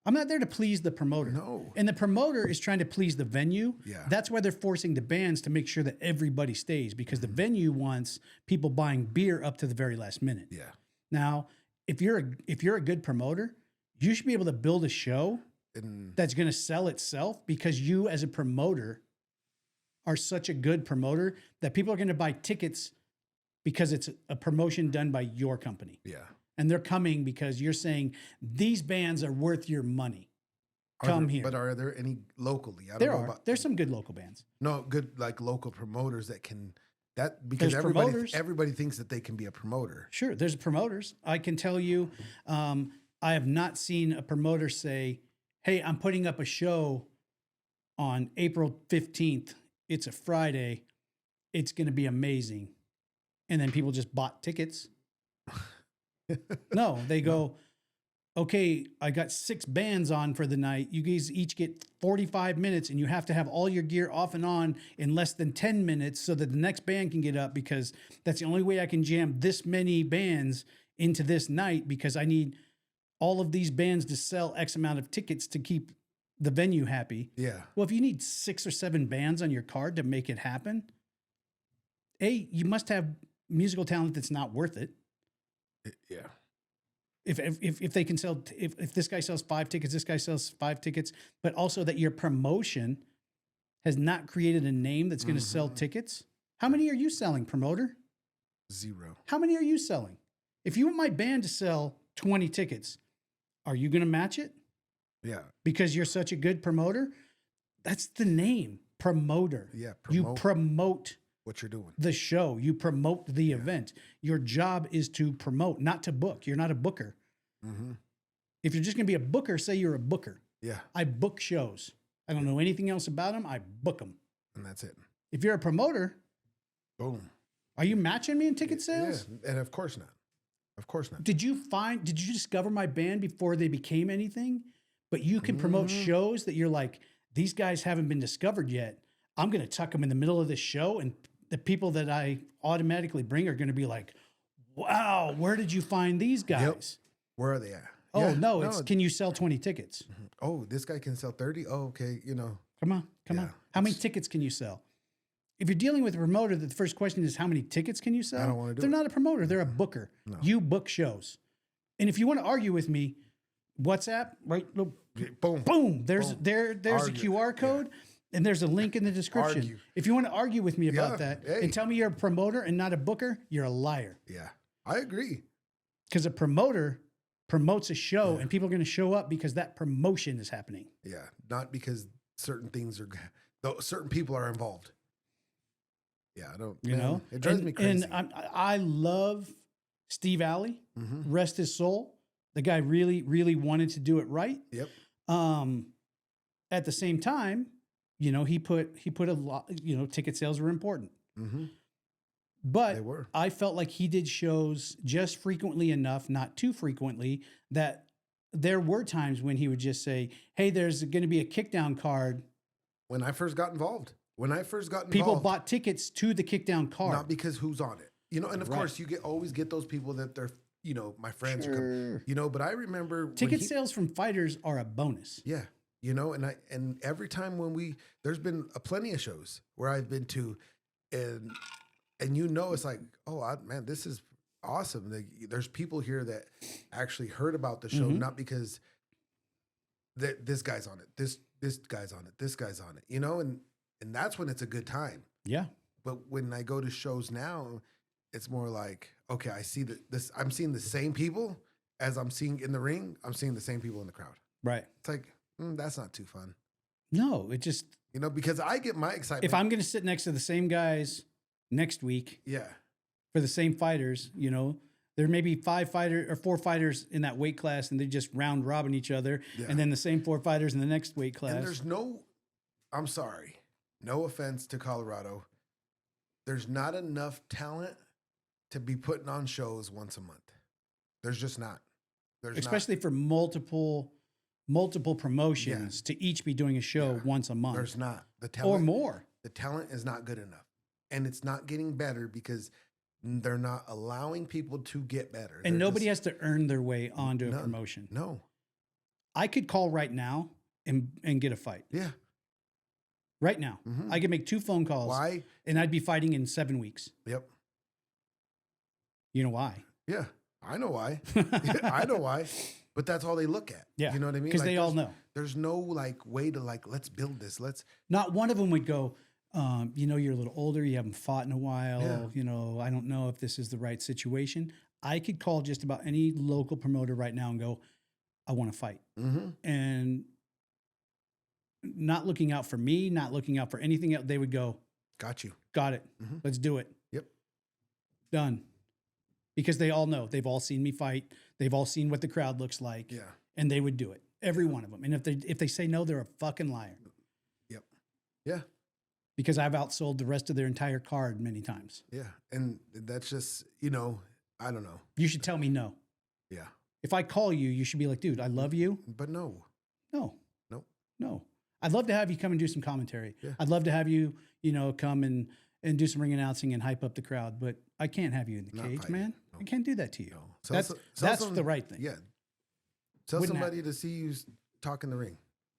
I'm not there to please the promoter. No. And the promoter is trying to please the venue. Yeah. That's why they're forcing the bands to make sure that everybody stays because the venue wants people buying beer up to the very last minute. Yeah. Now, if you're a good promoter, you should be able to build a show that's going to sell itself because you as a promoter are such a good promoter that people are going to buy tickets because it's a promotion done by your company. Yeah. And they're coming because you're saying these bands are worth your money. Come here. But are there any locally? I don't There know are. about, There's some good local bands. no good like local promoters that can because There's everybody promoters. everybody thinks that they can be a promoter. Sure, there's promoters. I can tell you, I have not seen a promoter say, hey, I'm putting up a show on April 15th. It's a Friday. It's going to be amazing. And then people just bought tickets. No, they go, okay, I got 6 bands on for the night. You guys each get 45 minutes and you have to have all your gear off and on in less than 10 minutes so that the next band can get up because that's the only way I can jam this many bands into this night because I need all of these bands to sell X amount of tickets to keep the venue happy. Yeah. Well, if you need 6 or 7 bands on your card to make it happen, you must have musical talent that's not worth it. Yeah. If they can sell, if this guy sells 5 tickets, this guy sells 5 tickets, but also that your promotion has not created a name that's going to sell tickets. How many are you selling, promoter? 0. How many are you selling? If you want my band to sell 20 tickets, are you going to match it? Yeah. Because you're such a good promoter? That's the name, promoter. Yeah. You promote what you're doing. the show. You promote the event. Your job is to promote, not to book. You're not a booker. Mm-hmm. If you're just going to be a booker, say you're a booker. Yeah. I book shows. I don't know anything else about them. I book them. And that's it. If you're a promoter, Boom. are you matching me in ticket sales? Yeah. And of course not. Of course not. Did you discover my band before they became anything? But you can promote shows that you're like, these guys haven't been discovered yet. I'm going to tuck them in the middle of this show. And the people that I automatically bring are going to be like, wow, where did you find these guys? Yep. Where are they at? Oh, Yeah, no, it's can you sell 20 tickets? Oh, this guy can sell 30. Oh, okay. You know, Come on. Yeah. How many tickets can you sell? If you're dealing with a promoter, the first question is how many tickets can you sell? I don't wanna do They're it. not a promoter. They're a booker. No. You book shows. And if you want to argue with me, WhatsApp, right? boom. Boom. There's Boom. there's a Argue. QR code and there's a link in the description. Argue. If you want to argue with me about Yeah, that hey. and tell me you're a promoter and not a booker, you're a liar. Yeah. I agree. Because a promoter promotes a show and people are going to show up because that promotion is happening. Yeah. Not because certain things are, though certain people are involved. Yeah. I don't, You know, it drives me crazy. And I love Steve Alley, Mhm. rest his soul. The guy really, really wanted to do it right. Yep. At the same time, you know, he put a lot. You know, ticket sales were important, Mm-hmm. but They were. I felt like he did shows just frequently enough, not too frequently, that there were times when he would just say, "Hey, there's going to be a kickdown card." When I first got involved, People bought tickets to the kickdown card. not because who's on it, you know, and of Right. course you always get those people that they're, you know, my friends are Sure. you know, but I remember when Ticket sales from fighters are a bonus. yeah, you know, and every time when there's been plenty of shows where I've been to, and you know, it's like, oh man, this is awesome. There's people here that actually heard about the show, not because this guy's on it, this guy's on it, this guy's on it, you know, and that's when it's a good time. Yeah. But when I go to shows now, it's more like, okay, I see I'm seeing the same people as I'm seeing in the ring. I'm seeing the same people in the crowd. Right. It's like, that's not too fun. No, it just, you know, because I get my excitement. if I'm going to sit next to the same guys next week, for the same fighters, you know, there may be 4 fighters in that weight class, and they just round robin each other, and then the same 4 fighters in the next weight class. And there's I'm sorry, no offense to Colorado, there's not enough talent to be putting on shows once a month. There's just not. Especially for multiple promotions to each be doing a show once a month. There's not. The talent, or more. The talent is not good enough. And it's not getting better because they're not allowing people to get better. And nobody has to earn their way onto a promotion. No. I could call right now and get a fight. Yeah. Right now. I could make 2 phone calls. Why? And I'd be fighting in 7 weeks. Yep. You know why? Yeah. I know why. I know why. But that's all they look at. Yeah. You know what I mean? Because they all know. There's no way to let's build this. Not one of them would go, you know, you're a little older, you haven't fought in a while. Yeah. You know, I don't know if this is the right situation. I could call just about any local promoter right now and go, I want to fight. And not looking out for me, not looking out for anything else. They would go, got you. Got it. Let's do it. Yep. Done. Because they all know. They've all seen me fight. They've all seen what the crowd looks like. Yeah. And they would do it. Every one of them. And if they say no, they're a fucking liar. Yep. Yeah. Because I've outsold the rest of their entire card many times. Yeah. And that's just, you know, I don't know. You should tell me no. Yeah. If I call you, you should be like, dude, I love you. But no. No. Nope. No. I'd love to have you come and do some commentary. Yeah. I'd love to have you, you know, come and do some ring announcing and hype up the crowd. But I can't have you in the Not cage, fighting. man. No. I can't do that to you. No. That's the right thing. Yeah. Tell Wouldn't somebody to see you talk in the ring.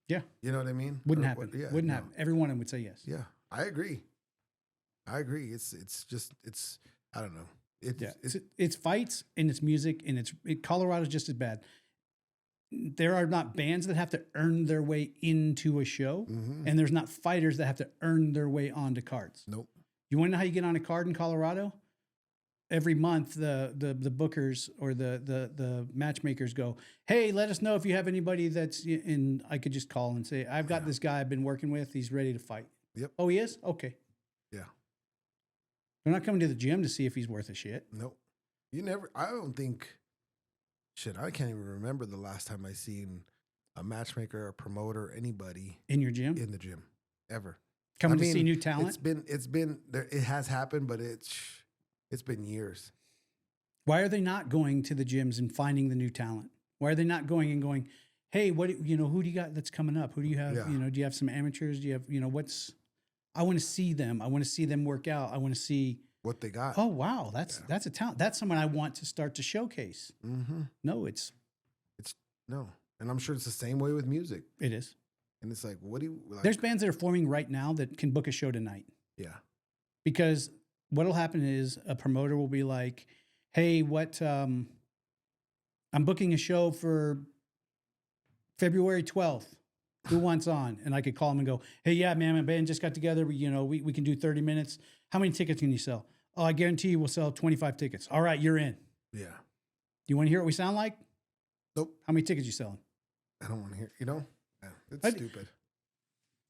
Yeah. You know what I mean? Wouldn't happen. Wouldn't no. happen. Every one of them would say yes. Yeah. I agree. It's just I don't know. It's fights and it's music and Colorado's just as bad. There are not bands that have to earn their way into a show, and there's not fighters that have to earn their way onto cards. Nope. You want to know how you get on a card in Colorado? Every month, the bookers or the matchmakers go, hey, let us know if you have anybody that's, and I could just call and say, I've got this guy I've been working with. He's ready to fight. Yep. Oh, he is? Okay. Yeah. They're not coming to the gym to see if he's worth a shit. Nope. I don't think, I can't even remember the last time I seen a matchmaker, a promoter, anybody in your gym? In the gym, ever. Coming to see new talent? It's been there. It has happened, but it's been years. Why are they not going to the gyms and finding the new talent? Why are they not going and going, hey, who do you got that's coming up? Who do you have? Yeah. Do you have some amateurs? Do you have, I want to see them. I want to see them work out. I want to see what they got. Oh, wow. That's a talent. That's someone I want to start to showcase. No, it's no. And I'm sure it's the same way with music. It is. And it's like, what do you like? There's bands that are forming right now that can book a show tonight. Yeah. Because what'll happen is a promoter will be like, hey, I'm booking a show for February 12th. Who wants on? And I could call them and go, hey, yeah, man, my band just got together. We can do 30 minutes. How many tickets can you sell? Oh, I guarantee you we'll sell 25 tickets. All right, you're in. Yeah. Do you want to hear what we sound like? Nope. How many tickets you selling? I don't want to hear, it's stupid.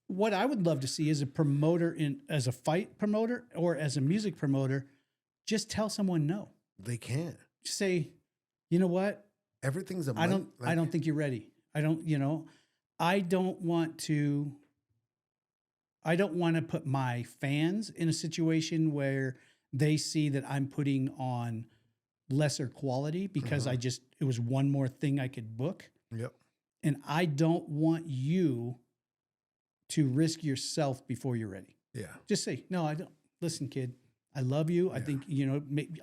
What I would love to see is a promoter as a fight promoter or as a music promoter, just tell someone no. They can't. Just say, you know what? Everything's I don't think you're ready. I don't want to put my fans in a situation where they see that I'm putting on lesser quality because it was one more thing I could book. Yep. And I don't want you to risk yourself before you're ready. Yeah. Just say, no, I don't. Listen, kid, I love you. Yeah. I think,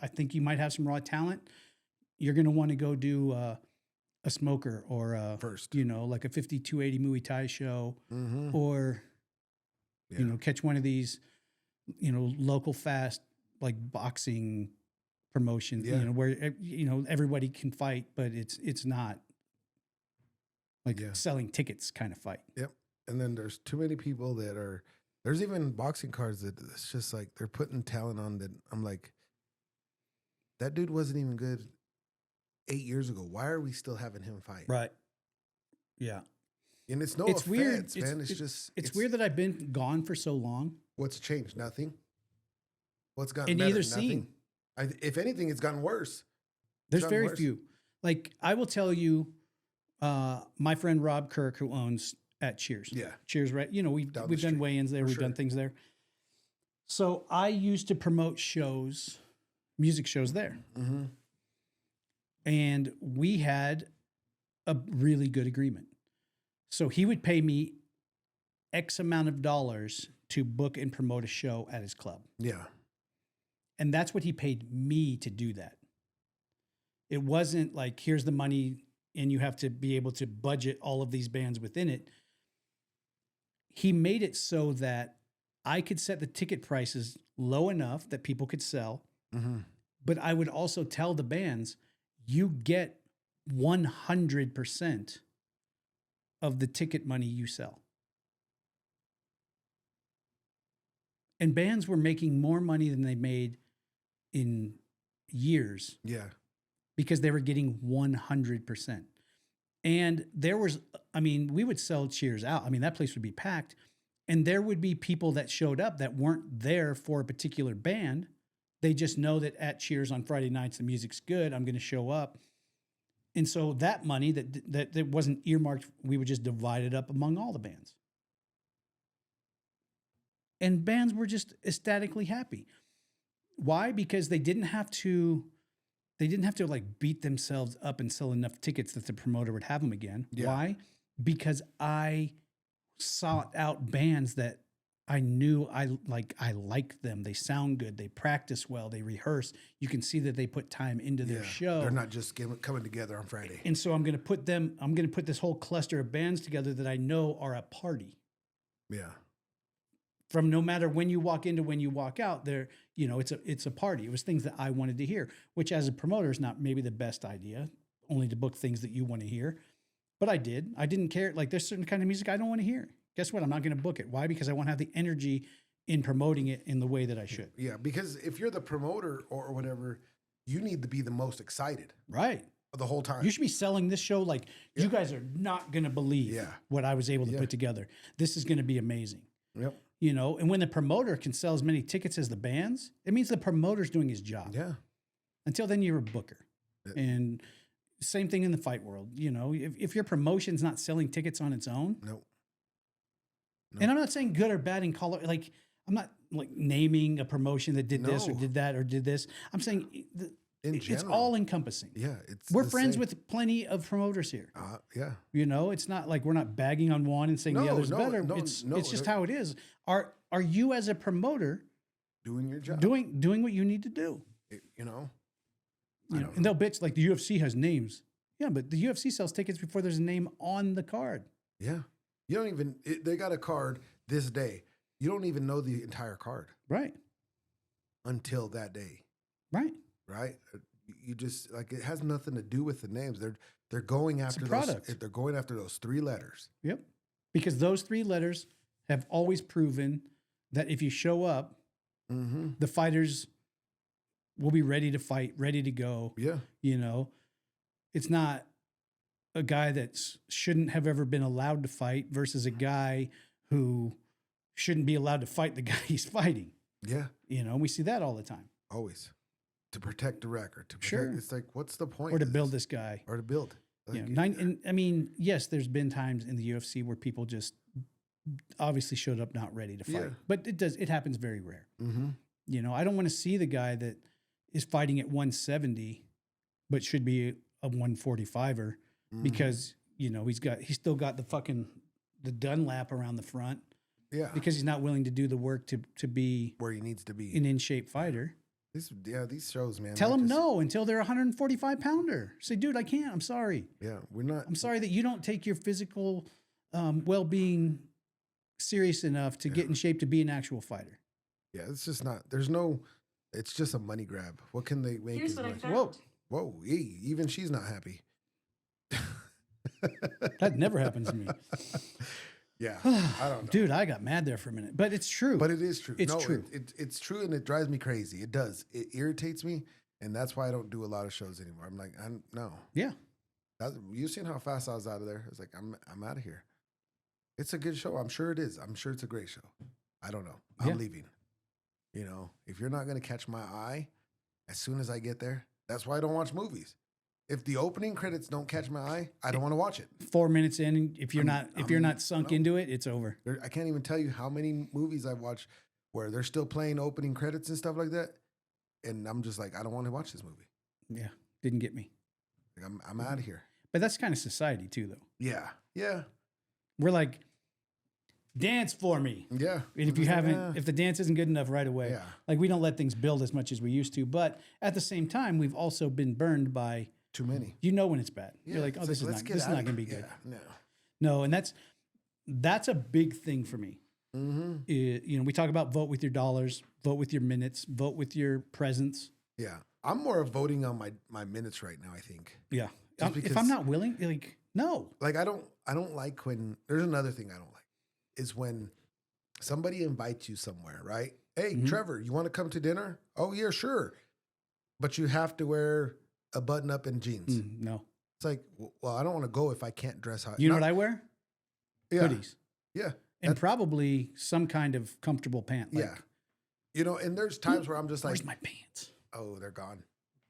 I think you might have some raw talent. You're going to want to go do a smoker or first, like a 5280 Muay Thai show or, catch one of these local fast, like boxing promotion, Yeah. where, everybody can fight, but it's not like Yeah. selling tickets kind of fight. Yep. And then there's too many people there's even boxing cards that it's just like they're putting talent on that. I'm like, that dude wasn't even good 8 years ago. Why are we still having him fight? Right. Yeah. And it's no It's weird. offense, man. It's Weird that I've been gone for so long. What's changed? Nothing. What's gotten In better? either Nothing. scene. If anything, it's gotten worse. There's gotten very worse. few. Like I will tell you, my friend Rob Kirk, who owns at Cheers. Yeah. Cheers, right? We've Down the done street. weigh-ins there. For We've sure. done things there. So I used to promote shows, music shows there. Mm-hmm. And we had a really good agreement. So he would pay me X amount of dollars to book and promote a show at his club. Yeah. And that's what he paid me to do that. It wasn't like, here's the money and you have to be able to budget all of these bands within it. He made it so that I could set the ticket prices low enough that people could sell. Mm-hmm. But I would also tell the bands, you get 100% of the ticket money you sell. And bands were making more money than they made in years Yeah. because they were getting 100%. And there was, we would sell Cheers out. That place would be packed. And there would be people that showed up that weren't there for a particular band. They just know that at Cheers on Friday nights, the music's good. I'm going to show up. And so that money that wasn't earmarked, we would just divide it up among all the bands. And bands were just ecstatically happy. Why? Because they didn't have to like beat themselves up and sell enough tickets that the promoter would have them again. Yeah. Why? Because I sought out bands that I knew I liked them. They sound good. They practice well. They rehearse. You can see that they put time into their show. They're not just coming together on Friday. And so I'm going to put this whole cluster of bands together that I know are a party. Yeah. From no matter when you walk into when you walk out, it's a party. It was things that I wanted to hear, which as a promoter is not maybe the best idea, only to book things that you want to hear. But I did. I didn't care. Like there's certain kind of music I don't want to hear. Guess what? I'm not going to book it. Why? Because I want to have the energy in promoting it in the way that I should. Yeah, because if you're the promoter or whatever, you need to be the most excited. Right. The whole time. You should be selling this show like you guys are not going to believe what I was able to put together. This is going to be amazing. Yep. And when the promoter can sell as many tickets as the bands, it means the promoter's doing his job. Yeah. Until then, you're a booker. Yeah. And same thing in the fight world. If your promotion's not selling tickets on its own. Nope. And I'm not saying good or bad in color. Like, I'm not like naming a promotion that did this or did that or did this. I'm saying it's all encompassing. Yeah. We're friends with plenty of promoters here. Yeah. It's not like we're not bagging on one and saying the other's better. It's just how it is. Are you as a promoter doing your job? Doing what you need to do? And they'll bitch like the UFC has names. Yeah, but the UFC sells tickets before there's a name on the card. Yeah. You don't even, they got a card this day. You don't even know the entire card. Right. Until that day. Right. Right. You just like, it has nothing to do with the names. They're going after they're going after those 3 letters. Yep. Because those 3 letters have always proven that if you show up, the fighters will be ready to fight, ready to go. Yeah. It's not a guy that shouldn't have ever been allowed to fight versus a guy who shouldn't be allowed to fight the guy he's fighting. Yeah. We see that all the time. Always. To protect the record. Sure. It's like, what's the point? Or to build this guy. Or to build. Like, Yes, there's been times in the UFC where people just obviously showed up not ready to fight. Yeah. But it happens very rare. Mm-hmm. I don't want to see the guy that is fighting at 170 but should be a 145er because, he's still got the Dunlap around the front. Yeah. Because he's not willing to do the work to be where he needs to be. An in-shape fighter. These shows, man. Tell them no until they're a 145 pounder. Say, dude, I can't. I'm sorry. Yeah, we're not. I'm sorry that you don't take your physical well-being serious enough to get in shape to be an actual fighter. Yeah, it's just not. There's no. It's just a money grab. What can they make? Here's as what I much? found. Whoa, Whoa, even she's not happy. that never happens to me. Yeah, I don't know. Dude, I got mad there for a minute, but it's true. But it is true. It's no, true. It's true, and it drives me crazy. It does. It irritates me, and that's why I don't do a lot of shows anymore. I'm like, no. Yeah. You've seen how fast I was out of there. It's like I'm out of here. It's a good show. I'm sure it is. I'm sure it's a great show. I don't know. I'm Yeah. leaving. You know, if you're not going to catch my eye as soon as I get there, that's why I don't watch movies. If the opening credits don't catch my eye, I don't want to watch it. 4 minutes in, if you're not sunk no. into it, it's over. I can't even tell you how many movies I've watched where they're still playing opening credits and stuff like that, and I'm just like, I don't want to watch this movie. Yeah. Didn't get me. Like, I'm out of here. But that's kind of society too, though. Yeah, yeah, We're like, dance for me. yeah. And if you haven't, if the dance isn't good enough right away, Yeah. like we don't let things build as much as we used to. But at the same time, we've also been burned by, Too many. you know, when it's bad. Yeah, You're like, oh, it's this let's is get not out going to of be here. good. Yeah, No, and that's a big thing for me. no. Mm-hmm. You know, we talk about vote with your dollars, vote with your minutes, vote with your presence. Yeah, I'm more of voting on my minutes right now. I think. Yeah. Just If because- I'm not willing, like, no. Like I don't like when there's another thing I don't like is when somebody invites you somewhere, right? Hey, Mhm. Trevor, you want to come to dinner? Oh yeah, sure. But you have to wear a button up and jeans. No. It's like, well, I don't want to go if I can't dress how. You know what I wear? Yeah, Hoodies. yeah, And probably some kind of comfortable pant. Like, yeah. You know, and there's times where I'm just like, where's my pants? oh, they're gone.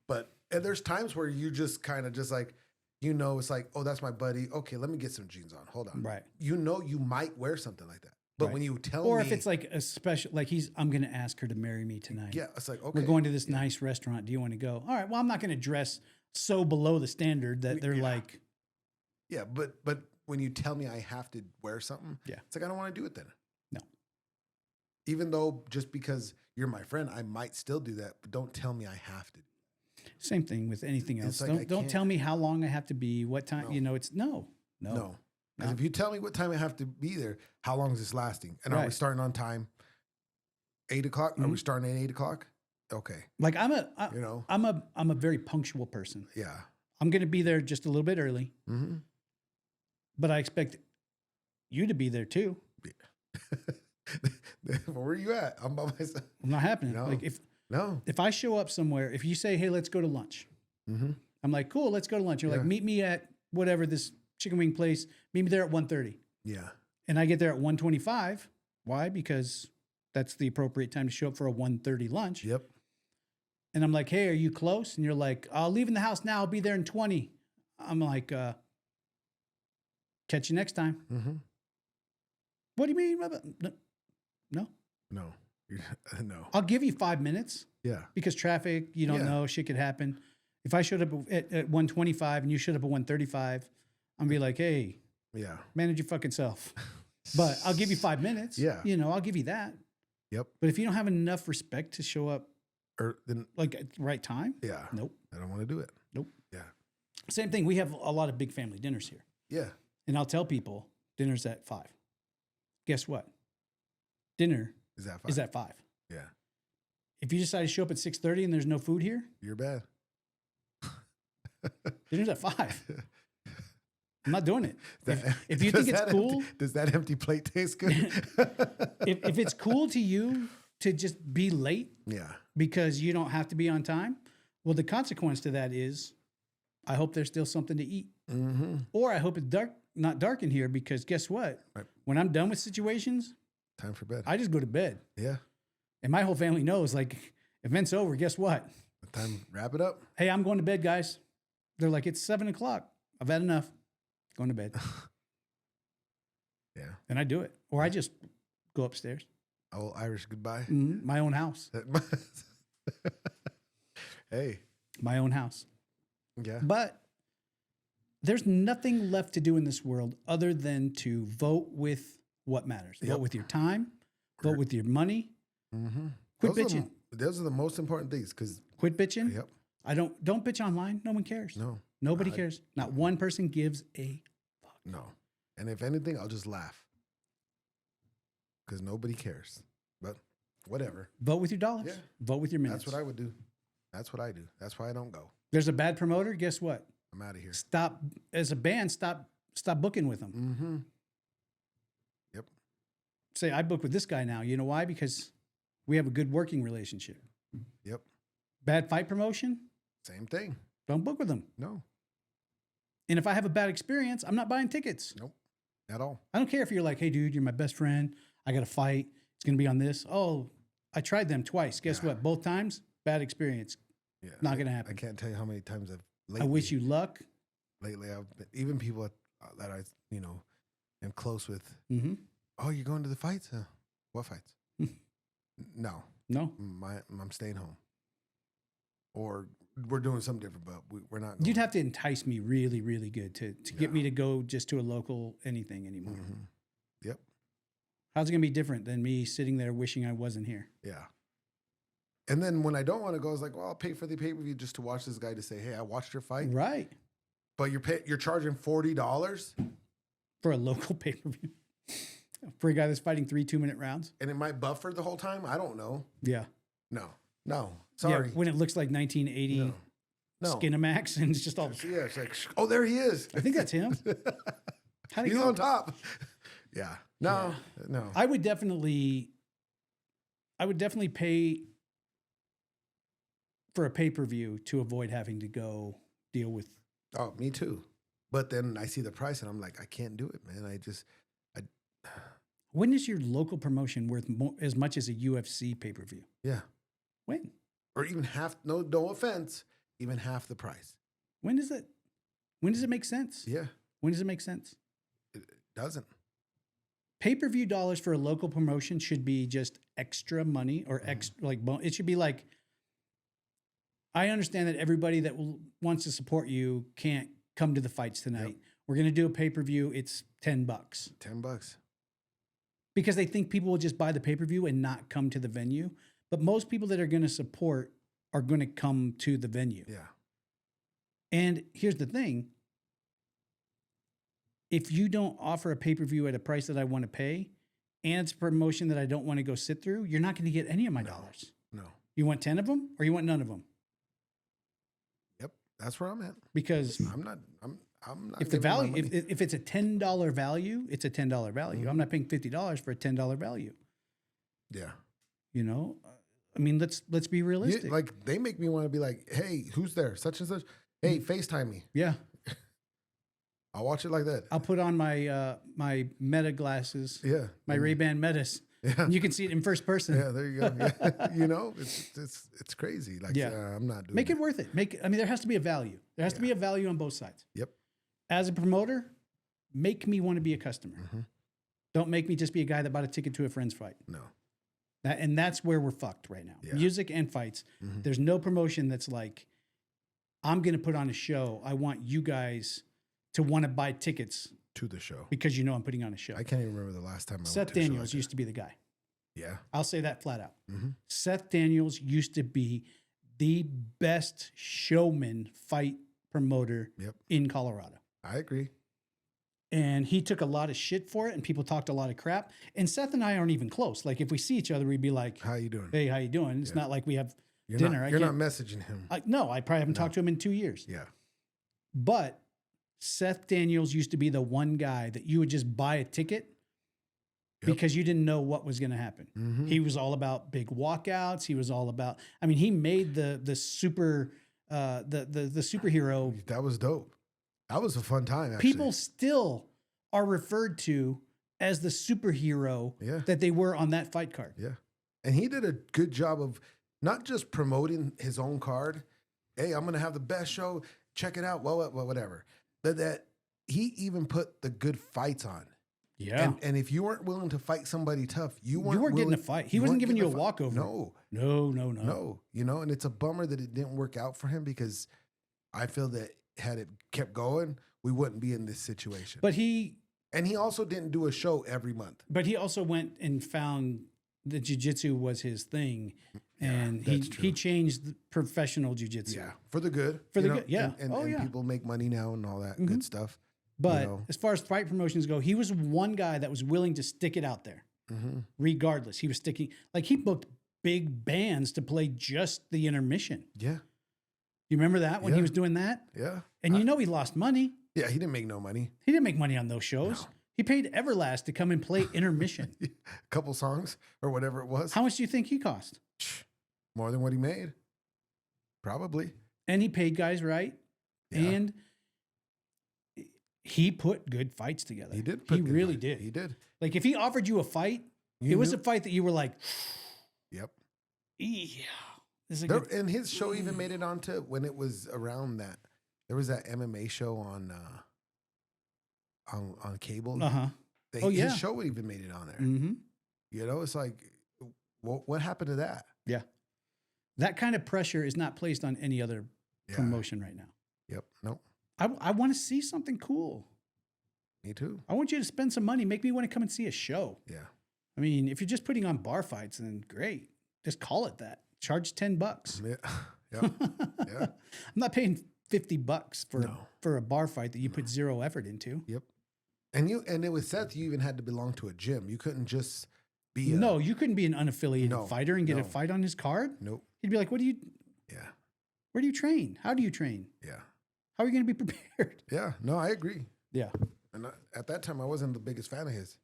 But and there's times where you just kind of just like, you know, it's like, oh, that's my buddy. Okay, let me get some jeans on. Hold on. Right. You know, you might wear something like that. But Right. when you tell Or me, if it's like a special, like I'm going to ask her to marry me tonight. yeah, it's like, okay. We're going to this nice restaurant. Do you want to go? All right. Well, I'm not going to dress so below the standard that they're Yeah. like, Yeah, but when you tell me I have to wear something, Yeah. it's like I don't want to do it then. No. Even though just because you're my friend, I might still do that, but don't tell me I have to. same thing with anything else. It's like I Don't can't- tell me how long I have to be, what time, No. you know, it's no. No. 'Cause if you tell me what time I have to be there, how long is this lasting? And are we Right. starting on time? 8 o'clock? Are we Mhm. starting at 8 o'clock? Okay. Like You know? I'm a very punctual person. Yeah. I'm going to be there just a little bit early, Mm-hmm. but I expect you to be there too. Where are you at? I'm by myself. Not happening. No. Like No. if I show up somewhere, if you say, "Hey, let's go to lunch," Mm-hmm. I'm like, "Cool, let's go to lunch." You're like, Yeah. "Meet me at whatever this chicken wing place. Meet me there at 1:30." Yeah. And I get there at 1:25. Why? Because that's the appropriate time to show up for a 1:30 lunch. Yep. And I'm like, "Hey, are you close?" And you're like, "I'll leave in the house now. I'll be there in 20." I'm like, "Catch you next time." Mm-hmm. What do you mean? No. No. No. I'll give you 5 minutes Yeah. because traffic, you don't Yeah. know, shit could happen. If I showed up at 1:25 and you showed up at 1:35, I'm gonna be like, "Hey, Yeah. manage your fucking self." But I'll give you 5 minutes. Yeah. You know, I'll give you that. Yep. But if you don't have enough respect to show up Or then like at the right time, yeah. nope. I don't want to do it. Nope. Yeah. Same thing. We have a lot of big family dinners here. Yeah. And I'll tell people dinner's at 5. Guess what? Dinner Is that fine? is at 5. Yeah. If you decide to show up at 6:30 and there's no food here, You're bad. dinner's at 5. I'm not doing it. That- If you does think it's that cool, does that empty plate taste good? if it's cool to you to just be late yeah. because you don't have to be on time, well, the consequence to that is I hope there's still something to eat. Mm-hmm. Or I hope it's not dark in here because guess what? Right. When I'm done with situations, Time for bed. I just go to bed. yeah. And my whole family knows, like, event's over, guess what? Time to wrap it up. Hey, I'm going to bed, guys. They're like, it's 7 o'clock. I've had enough. Going to bed. Yeah. And I do it. Or I just go upstairs. Old Irish goodbye. My own house. Hey. My own house. Yeah. But there's nothing left to do in this world other than to vote with what matters. Yep. Vote with your time. Vote with your money. Mm-hmm. Quit bitching. Those are the most important things because, Quit bitching. yep. Don't bitch online. No one cares. No. Nobody cares. Not one person gives a fuck. No. And if anything, I'll just laugh because nobody cares. But whatever. Vote with your dollars. Yeah. Vote with your minutes. That's what I would do. That's what I do. That's why I don't go. There's a bad promoter. Guess what? I'm out of here. Stop as a band. Stop booking with them. Mm-hmm. Yep. Say I book with this guy now. You know why? Because we have a good working relationship. Yep. Bad fight promotion. Same thing. Don't book with them. No. And if I have a bad experience, I'm not buying tickets. Nope. At all. I don't care if you're like, hey, dude, you're my best friend. I got to fight. It's going to be on this. Oh, I tried them twice. Guess what? Both times, bad experience. Yeah. Not going to happen. I can't tell you how many times I wish you luck. Lately, I've been, even people that I, am close with. Mm-hmm. Oh, you're going to the fights? What fights? No. I'm staying home. Or we're doing something different, but we're not going. You'd have to entice me really, really good to get me to go just to a local anything anymore. Mm-hmm. Yep. How's it going to be different than me sitting there wishing I wasn't here? Yeah. And then when I don't want to go, it's like, well, I'll pay for the pay-per-view just to watch this guy to say, hey, I watched your fight. Right. But you're charging $40 for a local pay-per-view. For a guy that's fighting 3 2-minute rounds. and it might buffer the whole time. I don't know. Yeah. No. Sorry. Yeah, when it looks like 1980 No. Skinamax and it's just all. Yeah, it's like, oh, there he is. I think that's him. How'd he He's go? on top. Yeah. No. I would definitely pay for a pay-per-view to avoid having to go deal with. Oh, me too. But then I see the price and I'm like, I can't do it, man. When is your local promotion worth as much as a UFC pay-per-view? Yeah. When? Or even half, no offense, even half the price. When does it make sense? Yeah. When does it make sense? It doesn't. Pay-per-view dollars for a local promotion should be just extra money or extra, it should be like, I understand that everybody that wants to support you can't come to the fights tonight. Yep. We're going to do a pay-per-view. It's $10. $10. Because they think people will just buy the pay-per-view and not come to the venue. But most people that are going to support are going to come to the venue. Yeah. And here's the thing. If you don't offer a pay-per-view at a price that I want to pay, and it's a promotion that I don't want to go sit through, you're not going to get any of my dollars. No. You want 10 of them or you want none of them? Yep. That's where I'm at. Because I'm not if the giving my value, money. if it's a $10 value, it's a $10 value. Mm-hmm. I'm not paying $50 for a $10 value. Yeah. I mean, let's be realistic. Yeah, like they make me want to be like, hey, who's there? Such and such. Hey, FaceTime me. Yeah. I'll watch it like that. I'll put on my my Meta glasses. Yeah. My Ray-Ban Metas. Yeah. And you can see it in first person. Yeah, there you go. Yeah. It's crazy. Like, I'm not doing Make it worth it. There has to be a value. There has to be a value on both sides. Yep. As a promoter, make me want to be a customer. Mm-hmm. Don't make me just be a guy that bought a ticket to a friend's fight. No. And that's where we're fucked right now. Yeah. Music and fights. Mm-hmm. There's no promotion that's like, I'm going to put on a show. I want you guys to want to buy tickets To the show. because you know I'm putting on a show. I can't even remember the last time I Seth went to a show Daniels like used to be the guy. that. Yeah. I'll say that flat out. Mm-hmm. Seth Daniels used to be the best showman fight promoter Yep. in Colorado. I agree. And he took a lot of shit for it, and people talked a lot of crap. And Seth and I aren't even close. Like, if we see each other, we'd be like, How you doing? hey, how you doing? It's not like we have You're dinner. Not, you're not messaging him. No, I probably haven't talked to him in 2 years. Yeah. But Seth Daniels used to be the one guy that you would just buy a ticket because you didn't know what was going to happen. Mm-hmm. He was all about big walkouts. He was all about, he made the super, the superhero. That was dope. That was a fun time, actually. People still are referred to as the superhero Yeah. that they were on that fight card. Yeah. And he did a good job of not just promoting his own card. Hey, I'm going to have the best show. Check it out. Well, whatever. But that he even put the good fights on. Yeah. And if you weren't willing to fight somebody tough, you weren't getting willing, a fight. He wasn't giving you a walkover. No. No. And it's a bummer that it didn't work out for him because I feel that had it kept going, we wouldn't be in this situation. But he also didn't do a show every month. But he also went and found that jiu-jitsu was his thing. And he changed the professional jiu-jitsu. Yeah, for the good. For the good, yeah. And people make money now and all that good stuff. But as far as fight promotions go, he was one guy that was willing to stick it out there. regardless. He was sticking, like he booked big bands to play just the intermission. Yeah. You remember that when he Yeah. was doing that? Yeah. And you know he lost money. Yeah, he didn't make no money. He didn't make money on those shows. No. He paid Everlast to come and play intermission. A couple songs or whatever it was. How much do you think he cost? More than what he made. Probably. And he paid guys right. Yeah. And he put good fights together. He did. He really did. He did. Like if he offered you a fight, You it was knew- a fight that you were like, Yep. yeah. This is a There, good. and his show even made it onto when it was around that. There was that MMA show on cable. Uh-huh. Oh, yeah. His show even made it on there. Mm-hmm. You know, it's like, what happened to that? Yeah. That kind of pressure is not placed on any other Yeah. promotion right now. Yep. Nope. I want to see something cool. Me too. I want you to spend some money. Make me want to come and see a show. Yeah. I mean, if you're just putting on bar fights, then great. Just call it that. Charge $10. Yeah. Yep. Yeah. I'm not paying $50 No. for a bar fight that you put zero effort into. Yep. And it was said you even had to belong to a gym. You couldn't just be No, you couldn't be an unaffiliated No, fighter and get a no. fight on his card. Nope. He'd be like, "What do you? Yeah. Where do you train? How do you train? Yeah. How are you going to be prepared?" Yeah. No, I agree. Yeah. And at that time, I wasn't the biggest fan of his.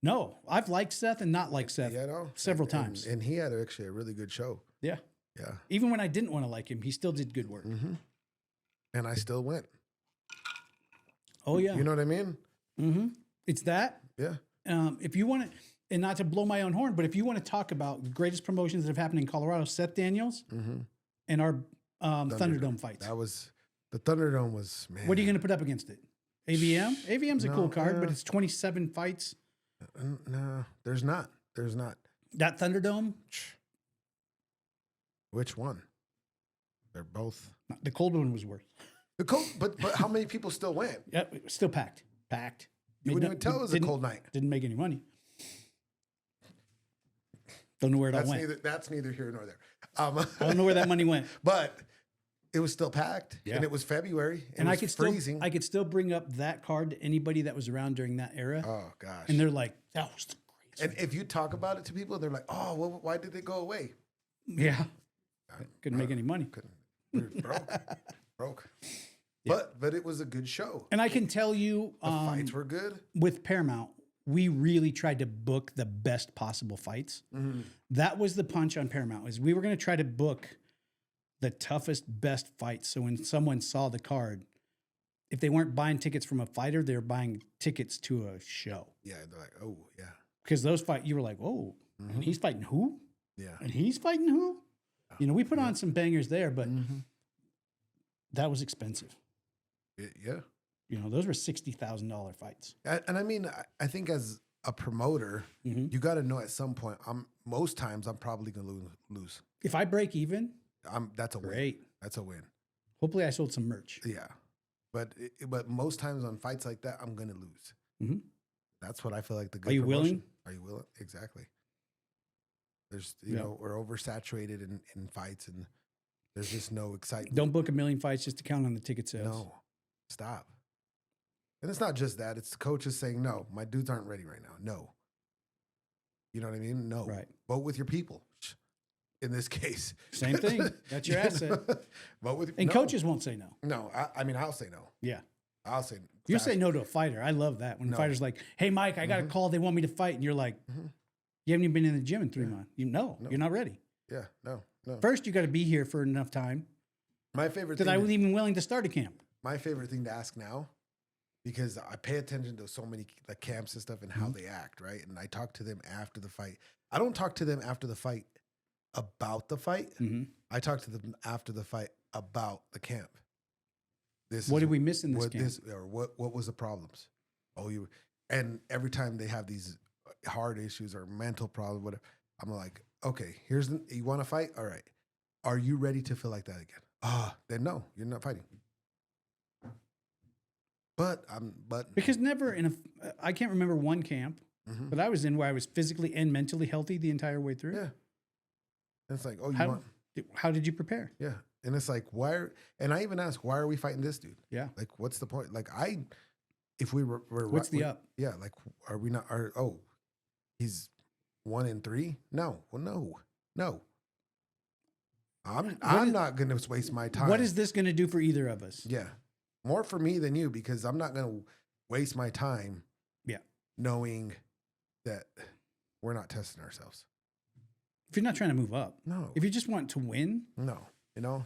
No, I've liked Seth and not liked Seth You know, several times. and he had actually a really good show. Yeah. Yeah. Even when I didn't want to like him, he still did good work. Mm-hmm. And I still went. Oh yeah. You know what I mean? Mm-hmm. It's that. Yeah. If you want to, and not to blow my own horn, but if you want to talk about the greatest promotions that have happened in Colorado, Seth Daniels and our Thunderdome fights. That was the Thunderdome was man. What are you going to put up against it? AVM? AVM's a No, cool card, but it's 27 fights. No, there's not. There's not. That Thunderdome, Which one? They're both. the cold one was worse. The cold, but how many people still went? Yeah, still packed. Packed. You wouldn't even tell it was a Didn't- cold night. Didn't make any money. Don't know where it all went. That's neither here nor there. I don't know where that money went. But it was still packed, Yeah. and it was February, And it I was could freezing. still, I could still bring up that card to anybody that was around during that era, oh gosh! and they're like, "That was the greatest." And if you talk about it to people, they're like, "Oh, well, why did it go away?" Yeah, couldn't make any money. Couldn't. We were broke. But it was a good show. And I can tell you, The fights were good. with Paramount, we really tried to book the best possible fights. That was the punch on Paramount, is we were going to try to book the toughest, best fights. So when someone saw the card, if they weren't buying tickets from a fighter, they were buying tickets to a show. Yeah, they're like, "Oh, yeah, Because those fight, you were like, "Whoa, and he's fighting who? yeah." And he's fighting who?" You know, we put on some bangers there, but that was expensive. Yeah. You know, those were $60,000 fights. And I mean, I think as a promoter, Mm-hmm. you got to know at some point. Most times I'm probably gonna lose. If I break even, That's a win. great. That's a win. Hopefully I sold some merch. Yeah, but most times on fights like that, I'm gonna lose. Mhm. That's what I feel like the good. Are you promotion. willing? Are you willing? Exactly. There's Yeah. we're oversaturated in fights, and there's just no excitement. Don't book a million fights just to count on the ticket sales. No, stop. And it's not just that; it's the coaches saying, "No, my dudes aren't ready right now." No. You know what I mean? No. Right. Vote with your people. In this case, Same thing. That's your asset. Vote with And no. coaches won't say no. No, I mean, I'll say no. Yeah. I'll say You fast. say no to a fighter. I love that. When a No. fighter's like, "Hey, Mike, I got a call. They want me to fight." And you're like, "You haven't even been in the gym in 3 months. You know, No. you're not ready. Yeah, no. First, you got to be here for enough time My favorite that thing. I wasn't even willing to start a camp." My favorite thing to ask now, because I pay attention to so many like camps and stuff and how they act, right? And I talk to them after the fight. I don't talk to them after the fight about the fight. I talk to them after the fight about the camp. What did we miss in this what camp? what was the problems? And every time they have these hard issues or mental problems, whatever, I'm like, okay, you want to fight? All right. Are you ready to feel like that again? Then no, you're not fighting. But Because never I can't remember one camp that I was in where I was physically and mentally healthy the entire way through. yeah. And it's like, oh, How did you prepare? yeah. And it's like, and I even ask, why are we fighting this dude? Yeah. Like, what's the point? Like, if we were What's the up? Yeah. Like, are we not, He's 1-3. No, well, no. I'm not going to waste my time. What is this going to do for either of us? Yeah, more for me than you, because I'm not going to waste my time. Yeah, knowing that we're not testing ourselves. If you're not trying to move up, No. If you just want to win, No. No.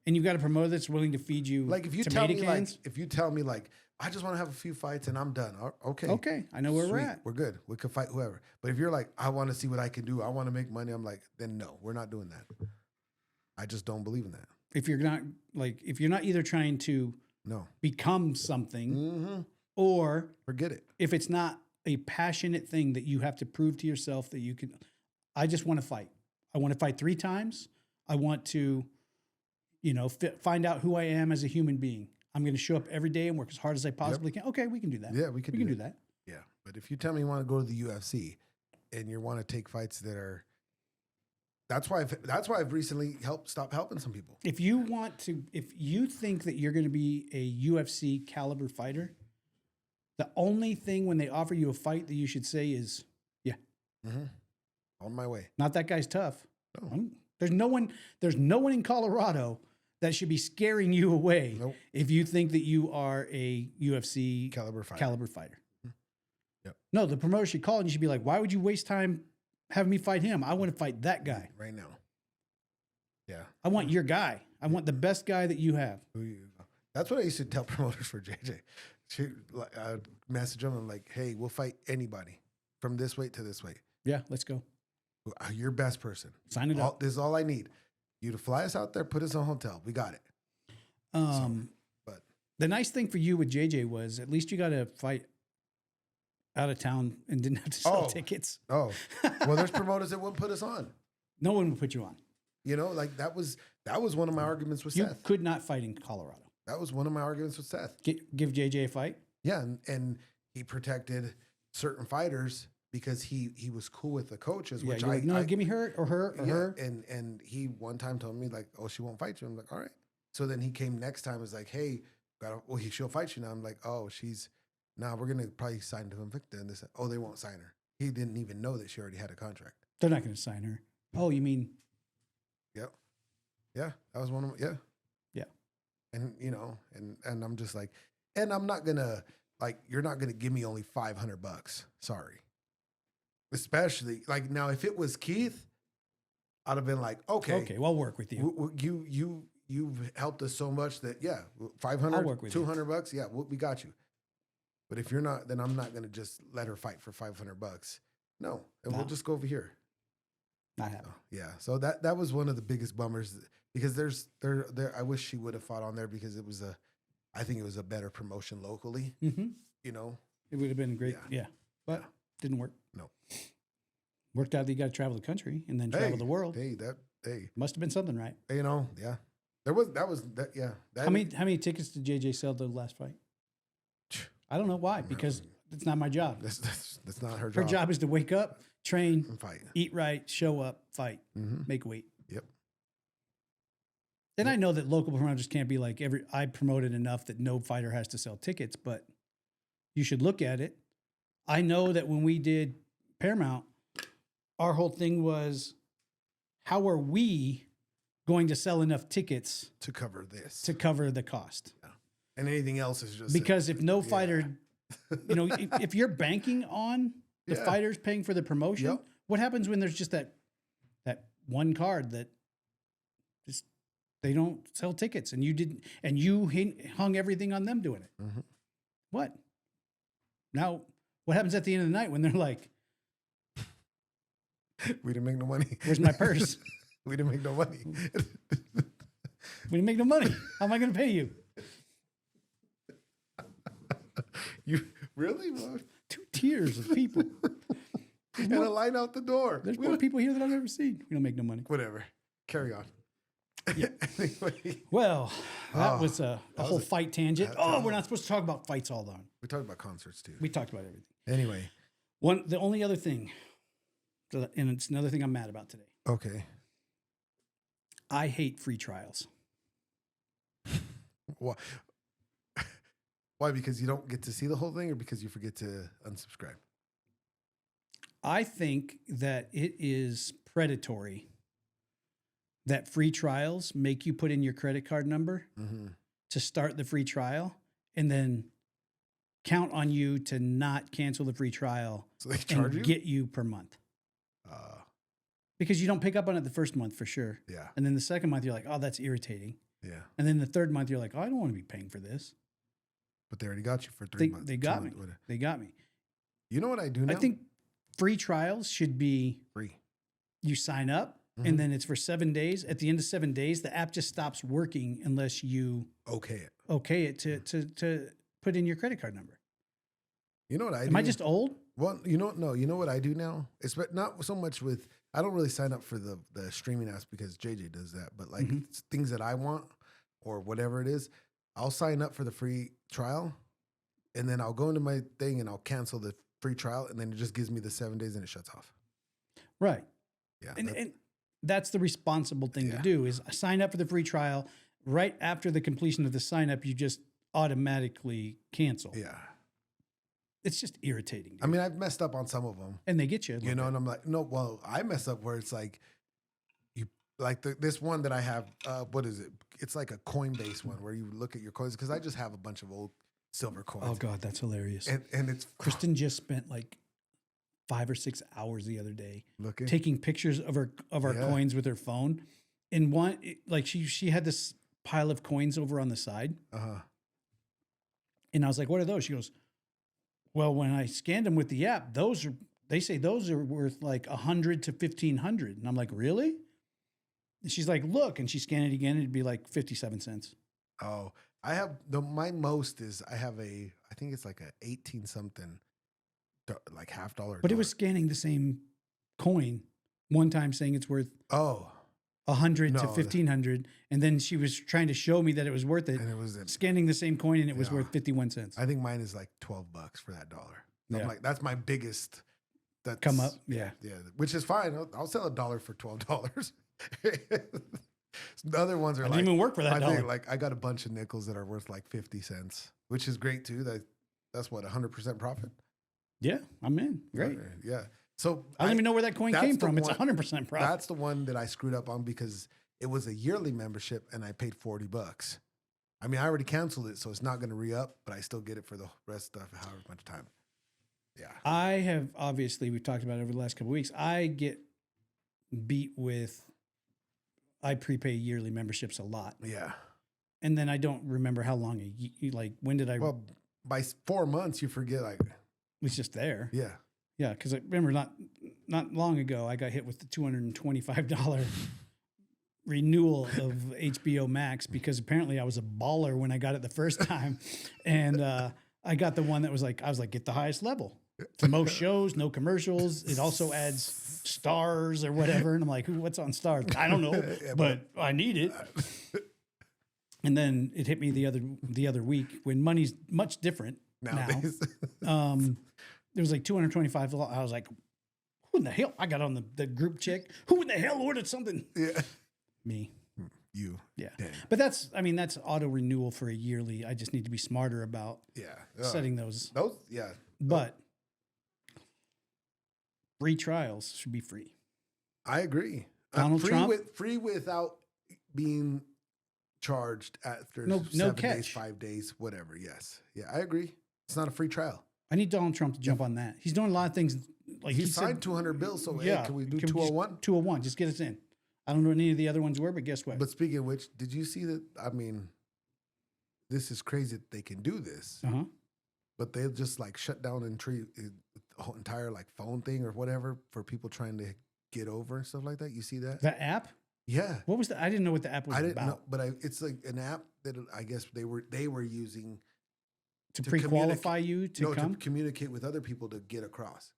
And you've got a promoter that's willing to feed you Like if you tomato tell me cans. if you tell me like I just want to have a few fights and I'm done. Okay. Okay, I know where we're Sweet. at. We're good. We can fight whoever. But if you're like, I want to see what I can do, I want to make money, I'm like, then no, we're not doing that. I just don't believe in that. If you're not either trying to become something or forget it. If it's not a passionate thing that you have to prove to yourself that you can, I just want to fight. I want to fight 3 times. I want to, find out who I am as a human being. I'm going to show up every day and work as hard as I possibly can. Okay, we can do that. Yeah, we can do that. Yeah. But if you tell me you want to go to the UFC and you want to take fights that are, that's why I've recently stop helping some people. If you think that you're going to be a UFC caliber fighter, the only thing when they offer you a fight that you should say is, yeah, on my way. Not that guy's tough. No. There's no one in Colorado that should be scaring you away if you think that you are a UFC caliber fighter. Yep. No, the promoter should call and you should be like, why would you waste time having me fight him? I want to fight that guy right now. Yeah. I want your guy. I want the best guy that you have. That's what I used to tell promoters for JJ. I'd message them. I'm like, hey, we'll fight anybody from this weight to this weight. Yeah, let's go. Your best person. Sign it up. This is all I need. You to fly us out there, put us in a hotel. We got it. But the nice thing for you with JJ was at least you got to fight out of town and didn't have to sell tickets. Well, there's promoters that wouldn't put us on. No one would put you on. Like that was one of my arguments with Seth. You could not fight in Colorado. That was one of my arguments with Seth. Give JJ a fight? Yeah, and he protected certain fighters because he was cool with the coaches. Which give me her or her. And he one time told me like, oh, she won't fight you. I'm like, all right. So then he came next time. Was like, hey, she'll fight you now. I'm like, oh, we're gonna probably sign to Invicta. And they said, oh, they won't sign her. He didn't even know that she already had a contract. They're not going to sign her. Oh, you mean? Yep. Yeah, that was one of them. Yeah. Yeah. And and I'm just like, and I'm not gonna you're not gonna give me only $500. Sorry. Especially like now, if it was Keith, I'd have been like, okay, well, I'll work with you. You've helped us so much that 500, I'll work with $200. Yeah, we got you. But if you're not, then I'm not going to just let her fight for $500. No, and we'll just go over here. Not happening. Yeah. So that was one of the biggest bummers because there. I wish she would have fought on there because I think it was a better promotion locally. Mm-hmm. It would have been great. Yeah. But didn't work. No. Worked out that you got to travel the country and then travel the world. Must have been something, right? Yeah. Yeah. How many tickets did JJ sell the last fight? I don't know why, because it's not my job. That's not her job. Her job is to wake up, train, and fight, eat right, show up, fight, make weight. Yep. And I know that local promoters can't be like I promoted enough that no fighter has to sell tickets, but you should look at it. I know that when we did Paramount, our whole thing was, how are we going to sell enough tickets to cover this, to cover the cost? Yeah. And anything else is just because if no fighter, if you're banking on the fighters paying for the promotion, what happens when there's just that one card that just they don't sell tickets and you hung everything on them doing it? Mm-hmm. What? Now, what happens at the end of the night when they're like, we didn't make no money. Where's my purse? We didn't make no money. We didn't make no money. How am I going to pay you? You really? 2 tiers of people. And a line out the door. There's more people here that I've never seen. We don't make no money. Whatever. Carry on. Yeah. Anyway. Well, that was a whole fight tangent. We're not supposed to talk about fights all the time. We talked about concerts too. We talked about everything. Anyway. The only other thing, and it's another thing I'm mad about today. Okay. I hate free trials. Why? Why? Because you don't get to see the whole thing, or because you forget to unsubscribe? I think that it is predatory that free trials make you put in your credit card number to start the free trial and then count on you to not cancel the free trial So they charge and you? get you per month. Because you don't pick up on it the first month for sure. Yeah. And then the second month, you're like, oh, that's irritating. Yeah. And then the third month, you're like, oh, I don't want to be paying for this. But they already got you for 3 months. They got me. They got me. You know what I do now? I think free trials should be free. you sign up and then it's for 7 days. At the end of 7 days, the app just stops working unless you Okay it. to put in your credit card number. You know what I do? Am I just old? Well, you know what I do now? It's not so much with, I don't really sign up for the streaming apps because JJ does that, but like things that I want or whatever it is, I'll sign up for the free trial and then I'll go into my thing and I'll cancel the free trial and then it just gives me the 7 days and it shuts off. Right. Yeah. And that's the responsible thing to do is sign up for the free trial. Right after the completion of the sign up, you just automatically cancel. Yeah. It's just irritating. Dude. I mean, I've messed up on some of them. And they get you. You know, and I'm like, no, well, I mess up where it's like, you like this one that I have, what is it? It's like a Coinbase one where you look at your coins because I just have a bunch of old silver coins. Oh God, that's hilarious. And it's Kristen just spent like 5 or 6 hours the other day looking, taking pictures of our coins with her phone. And one, like she had this pile of coins over on the side. And I was like, what are those? She goes, well, when I scanned them with the app, they say those are worth like $100 to $1,500. And I'm like, really? And she's like, look, and she scanned it again. It'd be like 57 cents. Oh, I have my most is I have I think it's like a 18 something, like $half. But it was scanning the same coin one time saying it's worth $100 to $1,500, and then she was trying to show me that it was worth it. And it was scanning the same coin, and it was worth 51 cents. I think mine is like $12 for that dollar. So I'm like, that's my biggest. That's come up, yeah, which is fine. I'll sell $1 for $12. The other ones are I didn't even work for that dollar. Like I got a bunch of nickels that are worth like 50 cents, which is great too. That's what 100% profit. Yeah, I'm in. Great. Yeah. So I don't even know where that coin came from. It's 100% profit. That's the one that I screwed up on because it was a yearly membership and I paid $40. I mean, I already canceled it, so it's not going to re-up, but I still get it for the rest of however much time. Yeah. I have, obviously, we've talked about it over the last couple of weeks. I get beat with, I prepay yearly memberships a lot. Yeah. And then I don't remember how long, when did I? Well, by 4 months, you forget, like. It's just there. Yeah. Yeah, because I remember not long ago, I got hit with the $225 renewal of HBO Max because apparently I was a baller when I got it the first time. And I got the one that was like, I was like, get the highest level. The most shows, no commercials. It also adds stars or whatever. And I'm like, what's on stars? I don't know, but I need it. And then it hit me the other week when money's much different nowadays. Now. It was like $225. I was like, who in the hell? I got on the group check. Who in the hell ordered something? Yeah. Me. You. Yeah. Dang. But that's auto renewal for a yearly. I just need to be smarter about setting those. Yeah. But free trials should be free. I agree. Donald Trump? Free without being charged after no 7 catch. days, 5 days, whatever. Yes. Yeah, I agree. It's not a free trial. I need Donald Trump to jump on that. He's doing a lot of things. Like he signed 200 bills, so hey, can we do 201? 201, just get us in. I don't know what any of the other ones were, but guess what? But speaking of which, did you see that? I mean, this is crazy that they can do this. But they'll just like shut down and treat the whole entire like phone thing or whatever for people trying to get over and stuff like that. You see that? The app? Yeah. What was I didn't know what the app was about. I didn't know, but it's like an app that I guess they were using to pre-qualify you to come? To communicate with other people to get across.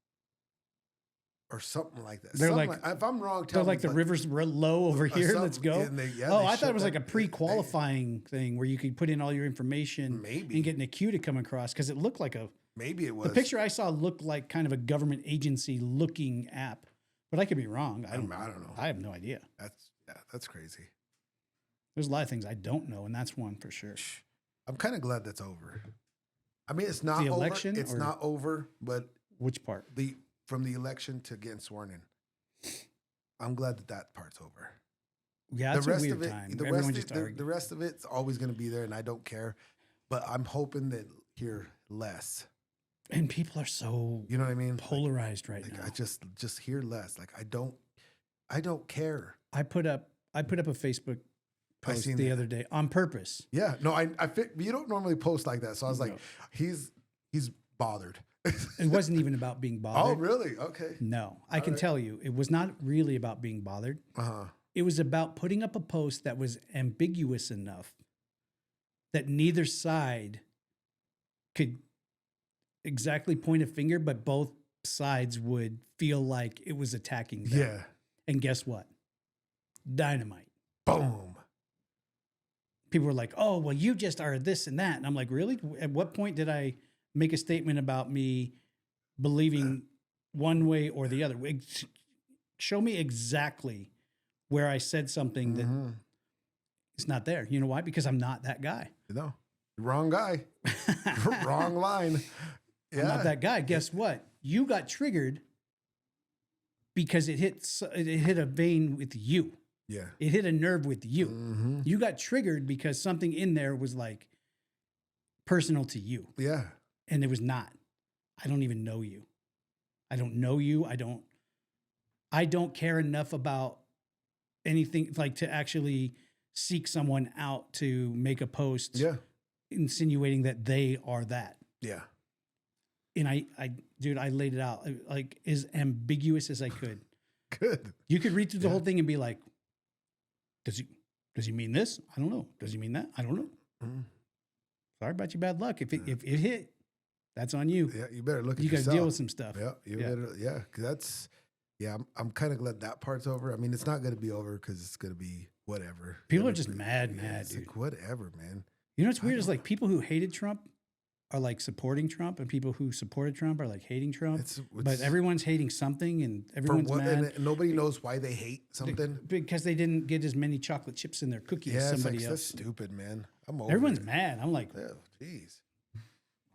Or something like that. They're something like, if I'm wrong, tell me. Like the river's low over here. Let's go. I thought it was like a pre-qualifying thing where you could put in all your information and get in a queue to come across because it looked like maybe it was. The picture I saw looked like kind of a government agency looking app, but I could be wrong. I don't know. I have no idea. That's crazy. There's a lot of things I don't know, and that's one for sure. I'm kind of glad that's over. I mean, it's not the election. Over. It's not over, but which part? from the election to getting sworn in. I'm glad that part's over. Yeah, it's the a rest weird of it, time. the Everyone rest, just the argues. rest of it's always going to be there, and I don't care. But I'm hoping that hear less. And people are so You know what I mean? polarized right now. I just hear less. Like I don't care. I put up a Facebook post seen the that. other day on purpose. Yeah, no, you don't normally post like that. So I was like, he's bothered. It wasn't even about being Oh, bothered. really? Okay. No, I can tell you, it was not really about being bothered. It was about putting up a post that was ambiguous enough that neither side could exactly point a finger, but both sides would feel like it was attacking them. Yeah. And guess what? Dynamite. Boom. People were like, oh, well, you just are this and that. And I'm like, really? At what point did I make a statement about me believing one way or the other? Show me exactly where I said something that it's not there. You know why? Because I'm not that guy. No, wrong guy. Wrong line. Yeah. I'm not that guy. Guess what? You got triggered because it hit a vein with you. Yeah. It hit a nerve with you. You got triggered because something in there was like personal to you. Yeah. And it was not. I don't even know you. I don't know you. I don't care enough about anything like to actually seek someone out to make a post insinuating that they are that. Yeah. And I laid it out like as ambiguous as I could. Good. You could read through the whole thing and be like, does he mean this? I don't know. Does he mean that? I don't know. Sorry about your bad luck. If it hit, that's on you. Yeah, you better look at You got to yourself. deal with some stuff. Yeah, better. Yeah, 'cause that's. Yeah, I'm kind of glad that part's over. I mean, it's not going to be over because it's going to be whatever. People are just mad, It's dude. like, whatever, man. You know what's weird is like people who hated Trump are like supporting Trump, and people who supported Trump are like hating Trump. But everyone's hating something, and everyone's mad. And nobody knows why they hate something. Because they didn't get as many chocolate chips in their cookie as Yeah, somebody that's else. stupid, man. I'm over Everyone's it. mad. I'm like, Yeah, jeez.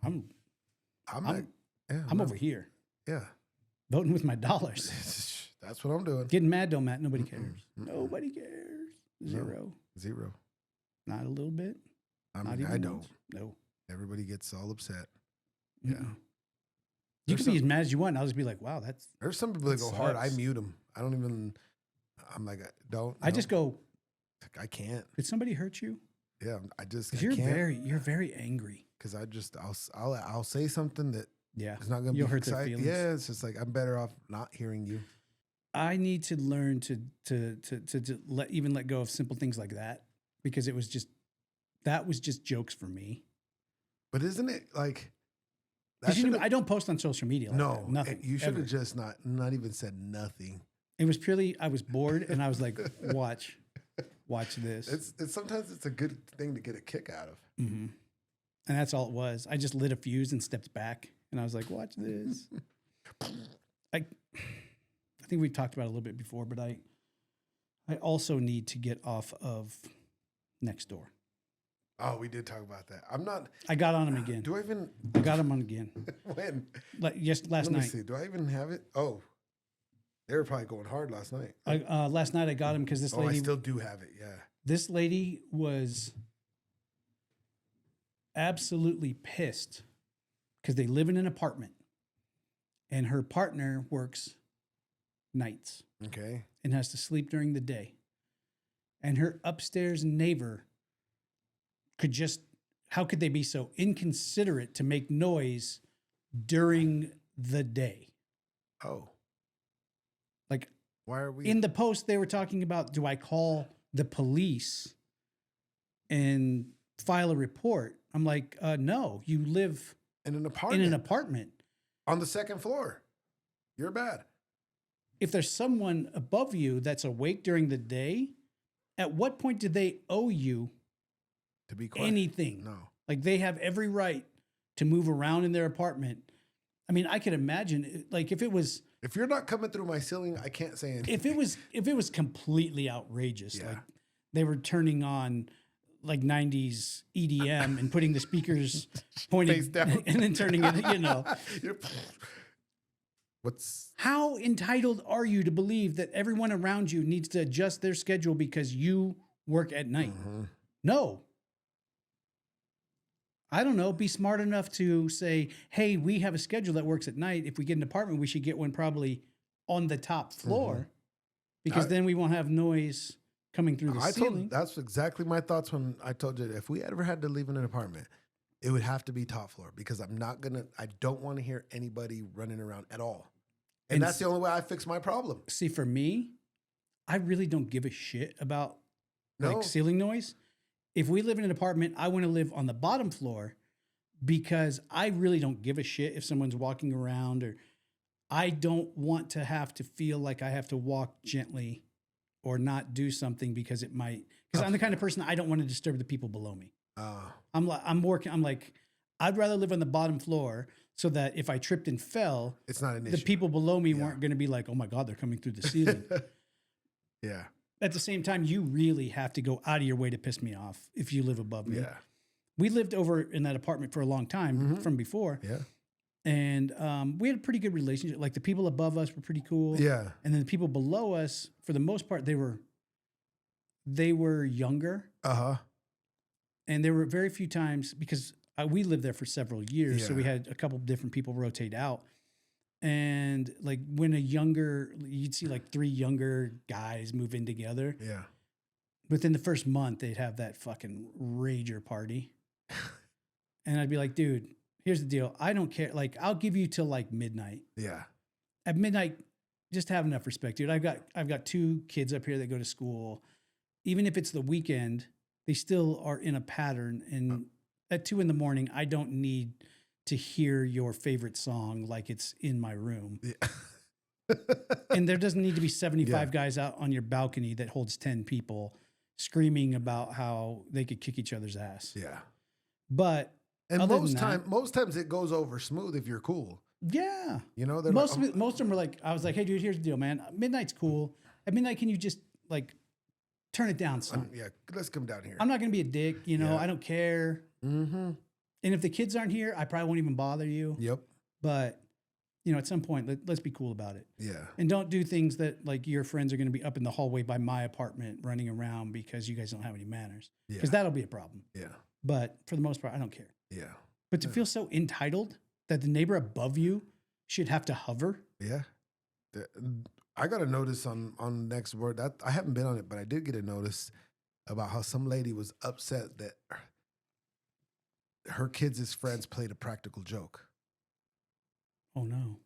I'm I'm over here Yeah. voting with my dollars. That's what I'm doing. Getting mad don't matter. Nobody cares. Nobody cares. Zero. Zero. Not a little bit. I Not mean, even I don't. once. No. Everybody gets all upset. Yeah. Yeah. You can be as mad as you want. I'll just be like, wow, that's. There's some people that go That hard. I sucks. mute them. I don't even. I'm like, don't. I just go, I can't. did somebody hurt you? Yeah, I just. 'Cause I you're can't. very angry. Because I'll say something that Yeah. is not going to be You'll hurt their exciting. feelings. Yeah, it's just like I'm better off not hearing you. I need to learn to let go of simple things like that because that was just jokes for me. But isn't it like? Because I don't post on social media. Like No, that. Nothing. You should ever. have just not even said nothing. It was purely I was bored and I was like, watch this. It's sometimes it's a good thing to get a kick out of. Mm-hmm. And that's all it was. I just lit a fuse and stepped back, and I was like, watch this. I think we've talked about it a little bit before, but I also need to get off of Nextdoor. Oh, we did talk about that. I'm not. I got on him again. Do I even? I got him on again. When? Last Let me night. see. Do I even have it? Oh, they were probably going hard last night. Last night I got him because this I lady. still do have it. Yeah. This lady was absolutely pissed because they live in an apartment, and her partner works nights Okay. and has to sleep during the day. And her upstairs neighbor how could they be so inconsiderate to make noise during the day? Oh, Like why are we in the post, they were talking about, do I call the police and file a report? I'm like, no, you live in an in apartment? an apartment. On the second floor. You're bad. If there's someone above you that's awake during the day, at what point do they owe you To be quiet. anything? No. Like they have every right to move around in their apartment. I mean, I could imagine like if If you're not coming through my ceiling, I can't say anything. if it was completely outrageous, Yeah. like they were turning on like 90s EDM and putting the speakers pointing Face down. and then turning it, You're- How entitled are you to believe that everyone around you needs to adjust their schedule because you work at night? No. I don't know. Be smart enough to say, hey, we have a schedule that works at night. If we get an apartment, we should get one probably on the top floor because then we won't have noise coming through the ceiling. That's exactly my thoughts when I told you if we ever had to live in an apartment, it would have to be top floor because I don't want to hear anybody running around at all. And that's the only way I fix my problem. See, for me, I really don't give a shit about like ceiling noise. If we live in an apartment, I want to live on the bottom floor because I really don't give a shit if someone's walking around, or I don't want to have to feel like I have to walk gently or not do something because it might, because I'm the kind of person I don't want to disturb the people below me. I'm like, I'd rather live on the bottom floor so that if I tripped and fell, it's not an issue. The people below me weren't going to be like, oh my God, they're coming through the ceiling. Yeah. At the same time, you really have to go out of your way to piss me off if you live above me. Yeah. We lived over in that apartment for a long time from before. Yeah. And we had a pretty good relationship. Like the people above us were pretty cool. Yeah. And then the people below us, for the most part, they were younger. And there were very few times because we lived there for several years. So we had a couple of different people rotate out. And like when you'd see like 3 younger guys move in together. Yeah. Within the first month, they'd have that fucking rager party. And I'd be like, dude, here's the deal. I don't care. Like, I'll give you till like midnight. Yeah. At midnight, just have enough respect, dude. I've got 2 kids up here that go to school. Even if it's the weekend, they still are in a pattern. And at 2 a.m, I don't need to hear your favorite song like it's in my room. Yeah. And there doesn't need to be 75 guys out on your balcony that holds 10 people screaming about how they could kick each other's ass. Yeah. But most times it goes over smooth if you're cool. Yeah. You know, most of them were like, I was like, hey dude, here's the deal, man. Midnight's cool. At midnight, can you just like turn it down some? Yeah, let's come down here. I'm not going to be a dick, you know, I don't care. Mm-hmm. And if the kids aren't here, I probably won't even bother you. Yep. But, you know, at some point, let's be cool about it. Yeah. And don't do things that, like, your friends are going to be up in the hallway by my apartment running around because you guys don't have any manners. Because that'll be a problem. Yeah. But for the most part, I don't care. Yeah. But to feel so entitled that the neighbor above you should have to hover. Yeah. I got a notice on Nextdoor. That I haven't been on it, but I did get a notice about how some lady was upset that her kids' friends played a practical joke. Oh no.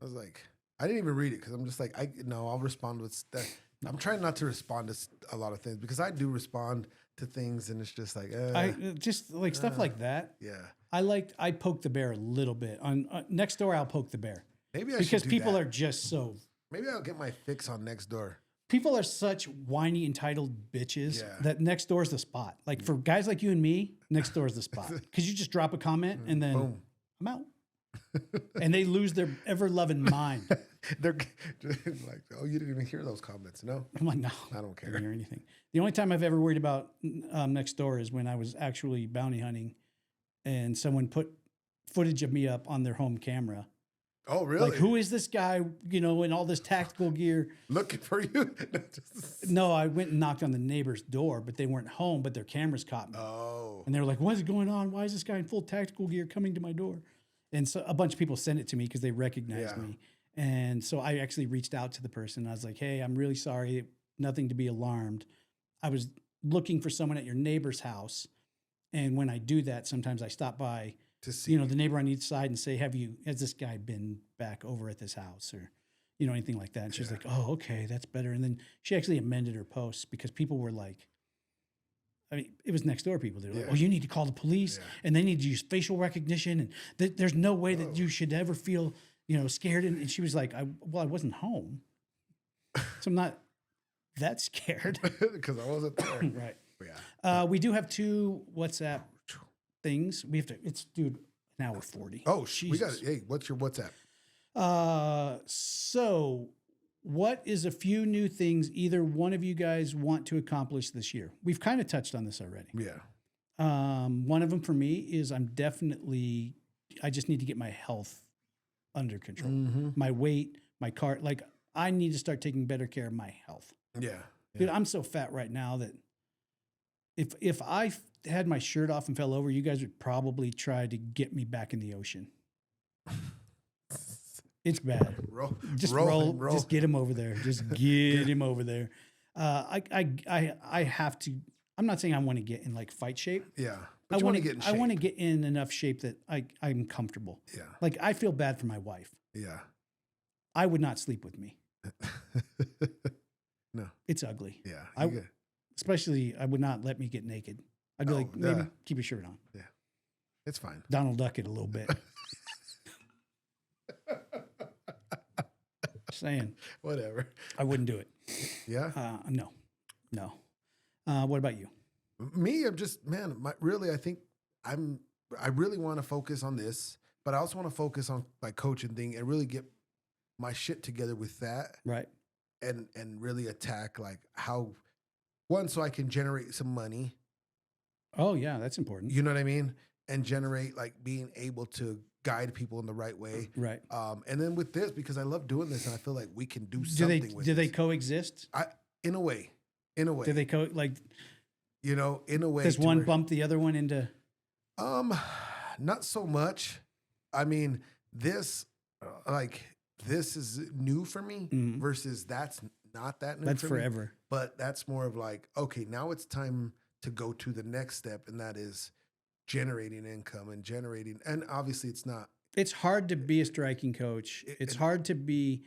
I was like, I didn't even read it because I'm just like, I'll respond with that. I'm trying not to respond to a lot of things because I do respond to things and it's just like, I just like stuff like that. Yeah. I poke the bear a little bit on Nextdoor. I'll poke the bear. Maybe I because should do people that. are just so. Maybe I'll get my fix on Nextdoor. People are such whiny, entitled bitches that Nextdoor is the spot. Like for guys like you and me, Nextdoor is the spot because you just drop a comment and then boom. I'm out. And they lose their ever-loving mind. They're like, oh, you didn't even hear those comments, no? I'm like, no. I don't care. I didn't hear anything. The only time I've ever worried about Nextdoor is when I was actually bounty hunting and someone put footage of me up on their home camera. Oh, really? Like, who is this guy, you know, in all this tactical gear? Looking for you? No, I went and knocked on the neighbor's door, but they weren't home, but their cameras caught me. Oh. And they were like, what is going on? Why is this guy in full tactical gear coming to my door? And so a bunch of people sent it to me because they recognized me. And so I actually reached out to the person. I was like, hey, I'm really sorry. Nothing to be alarmed. I was looking for someone at your neighbor's house. And when I do that, sometimes I stop by to see, you know, the neighbor on each side and say, has this guy been back over at this house or, you know, anything like that? And she's like, oh, okay, that's better. And then she actually amended her posts because people were like, I mean, it was Nextdoor people. They were like, oh, you need to call the police and they need to use facial recognition. And there's no way that you should ever feel, you know, scared. And she was like, I wasn't home. So I'm not that scared. Because I wasn't there. Right. Yeah. We do have 2 WhatsApp things. We have to, dude, now we're 40. Oh, we got it. Hey, what's your WhatsApp? So what is a few new things either one of you guys want to accomplish this year? We've kind of touched on this already. Yeah. One of them for me is I just need to get my health under control. Mm-hmm. My weight, my car, like I need to start taking better care of my health. Yeah. Dude, I'm so fat right now that if I had my shirt off and fell over, you guys would probably try to get me back in the ocean. It's bad. Just roll. Just get him over there. Just get him over there. I have to. I'm not saying I want to get in like fight shape. Yeah. I want to get in shape. I want to get in enough shape that I'm comfortable. Yeah. Like I feel bad for my wife. Yeah. I would not sleep with me. No. It's ugly. Yeah. Especially I would not let me get naked. I'd be like, maybe keep your shirt on. Yeah. It's fine. Donald Duck it a little bit. Saying. Whatever. I wouldn't do it. Yeah. No. What about you? Me, I'm just, man, I think I really want to focus on this, but I also want to focus on my coaching thing and really get my shit together with that. Right. And really attack like so I can generate some money. Oh yeah, that's important. You know what I mean? And generate like being able to guide people in the right way. Right. And then with this, because I love doing this and I feel like we can do something with it. Do they coexist? In a way. Do they in a way. Does one bump the other one into? Not so much. I mean, this is new for me versus that's not that new. That's for forever. Me, but that's more of like, okay, now it's time to go to the next step, and that is generating income and obviously it's not. It's hard to be a striking coach. It's hard to be,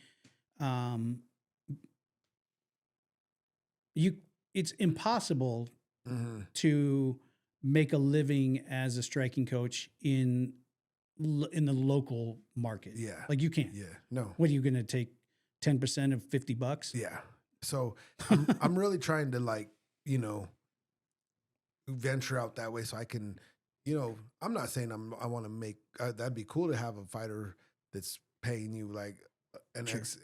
it's impossible to make a living as a striking coach in the local market. Yeah. Like you can't. Yeah. No. What are you going to take 10% of $50? Yeah. So I'm really trying to venture out that way so I can, I'm not saying I want to make, that'd be cool to have a fighter that's paying you like an X,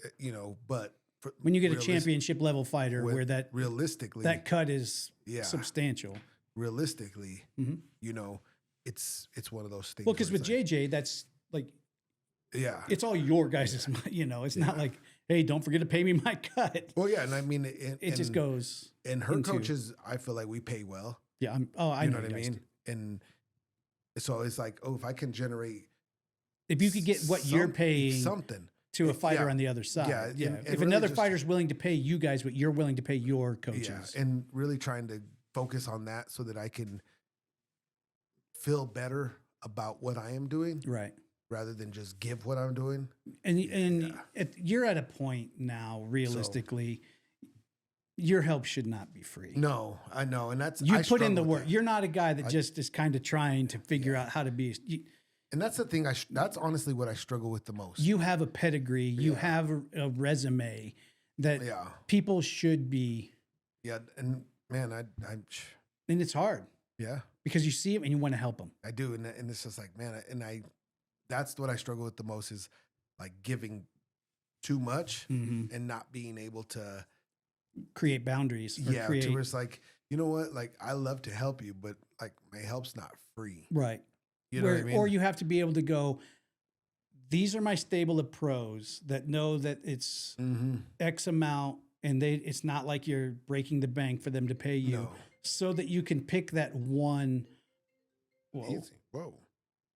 but when you get a championship level fighter where that realistically that cut is substantial. Realistically, it's one of those things. Well, because with JJ, that's like, it's all your guys'. It's not like, hey, don't forget to pay me my cut. Well, yeah, and I mean, it just goes. And her coaches, I feel like we pay well. Yeah, I know what I mean. And so it's like, if I can generate, if you could get what you're paying something to a fighter on the other side, yeah. And if really another fighter's willing to pay you guys what you're willing to pay your coaches, and really trying to focus on that so that I can feel better about what I am doing, right? Rather than just give what I'm doing. And you're at a point now, realistically, your help should not be free. No, I know, and that's you put in the work. You're not a guy that just is kind of trying to figure out how to be. And that's the thing. That's honestly what I struggle with the most. You have a pedigree. You have a resume that people should be. Yeah, and man, and it's hard. Yeah, because you see them and you want to help them. I do, and it's just like, man, that's what I struggle with the most is like giving too much and not being able to create boundaries. To where it's like, you know what? Like, I love to help you, but like my help's not free. Right. You know what I mean? Or you have to be able to go, these are my stable of pros that know that it's X amount and it's not like you're breaking the bank for them to pay you so that you can pick that one. Whoa.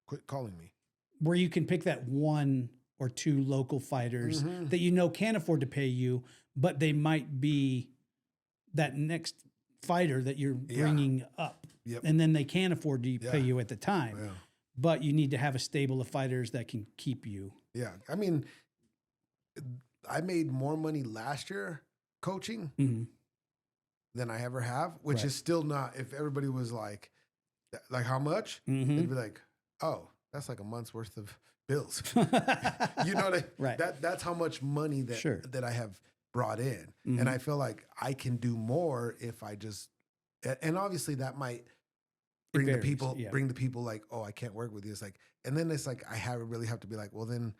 Quit calling me. Where you can pick that one or two local fighters that can afford to pay you, but they might be that next fighter that you're bringing up. Yep. And then they can't afford to pay you at the time. Yeah. But you need to have a stable of fighters that can keep you. Yeah. I mean, I made more money last year coaching than I ever have, which is still not, if everybody was like how much? They'd be like, oh, that's like a month's worth of bills. You know what right. That's how much money that I have brought in. And I feel like I can do more if I just, and obviously that might bring the people like, oh, I can't work with you. It's like, and then it's like, really have to be like, well, then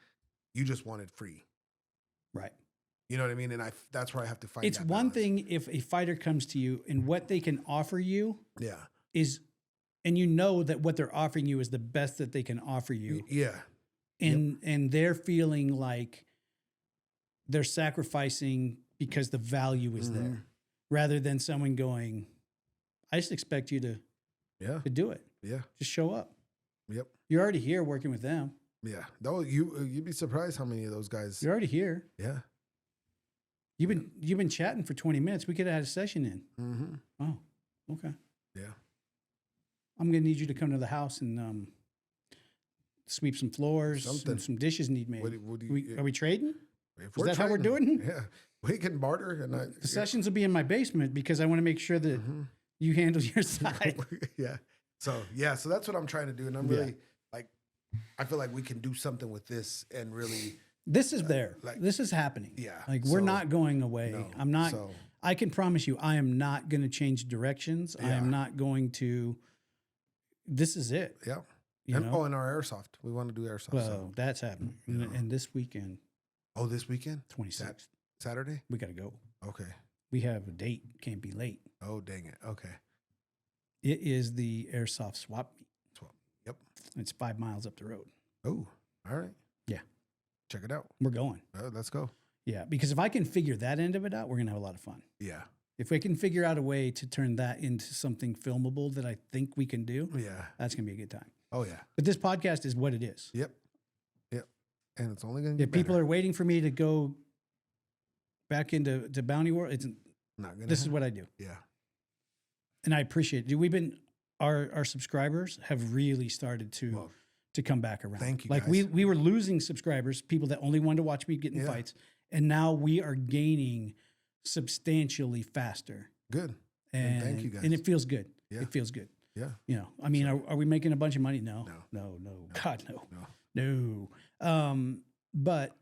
you just want it free. Right. You know what I mean? And that's where I have to find. It's one thing if a fighter comes to you and what they can offer you is, and you know that what they're offering you is the best that they can offer you. Yeah. and they're feeling like they're sacrificing because the value is there, rather than someone going, I just expect you to do it. Yeah. Just show up. Yep. You're already here working with them. Yeah. No, you'd be surprised how many of those guys. You're already here. Yeah. You've been chatting for 20 minutes. We could have had a session in. Mm-hmm. Oh, okay. Yeah. I'm gonna need you to come to the house and sweep some floors. Something. Some dishes need made. Are we trading? If Is that how we're doing? Yeah. We can barter. And The sessions will be in my basement because I want to make sure that you handle your side. Yeah. So that's what I'm trying to do. And I'm really like, I feel like we can do something with this and really. This is there. This is happening. Yeah. Like we're not going away. No, I'm not. I can promise you, I am not going to change directions. Yeah. I am not going to. This is it. Yeah. You know? And our airsoft. We want to do airsoft. Well, that's happening. And this weekend. Oh, this weekend? 26th. Saturday? We got to go. Okay. We have a date. Can't be late. Oh, dang it. Okay. It is the airsoft swap meet. Yep. It's 5 miles up the road. Oh, all right. Yeah. Check it out. We're going. Let's go. Yeah, because if I can figure that end of it out, we're going to have a lot of fun. Yeah. If we can figure out a way to turn that into something filmable that I think we can do, that's going to be a good time. Oh, yeah. But this podcast is what it is. Yep. And it's only going to get If people better. are waiting for me to go back into Bounty World, it's Not gonna this is what I do. Yeah. And I appreciate it. Dude, we've been, our subscribers have really started to come back around. Thank you, Like guys. we were losing subscribers, people that only wanted to watch me get in fights. And now we are gaining substantially faster. Good. And thank you, guys. And it feels good. Yeah. It feels good. Yeah. You know, I mean, are we making a bunch of money? No. God, no. But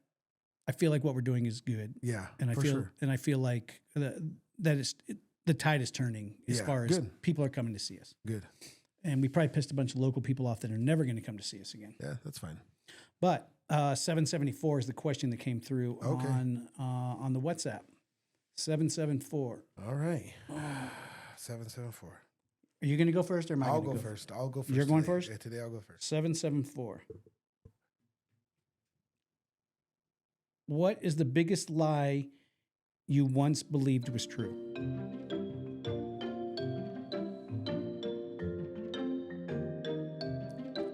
I feel like what we're doing is good. Yeah. And I feel like the tide is turning as far as people are coming to see us. Good. And we probably pissed a bunch of local people off that are never going to come to see us again. Yeah, that's fine. But 774 is the question that came through on the WhatsApp. 774. All right. 774. Are you going to go first or am I I'll going to go first. I'll go first. You're going today. first? Yeah, today I'll go first. 774. What is the biggest lie you once believed was true?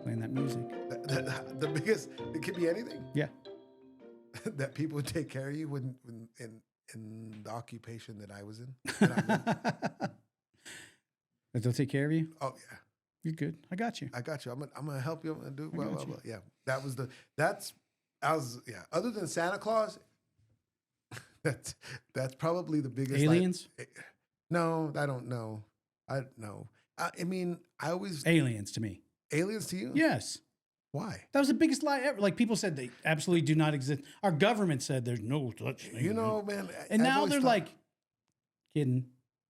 Playing that music. The biggest, it could be anything. Yeah. That people would take care of you when in the occupation that I was in. That That they'll take care of you? oh yeah. You're good. I got you. I got you. I'm gonna help you. I'm gonna do I well, got well, you. well. Yeah. Other than Santa Claus, that's probably the biggest. Aliens? No, I don't know. I know. I mean, I always Aliens to me. aliens to you. Yes. Why? That was the biggest lie ever. Like people said they absolutely do not exist. Our government said there's no such thing. You know, man. And I've now always they're thought- like, kidding.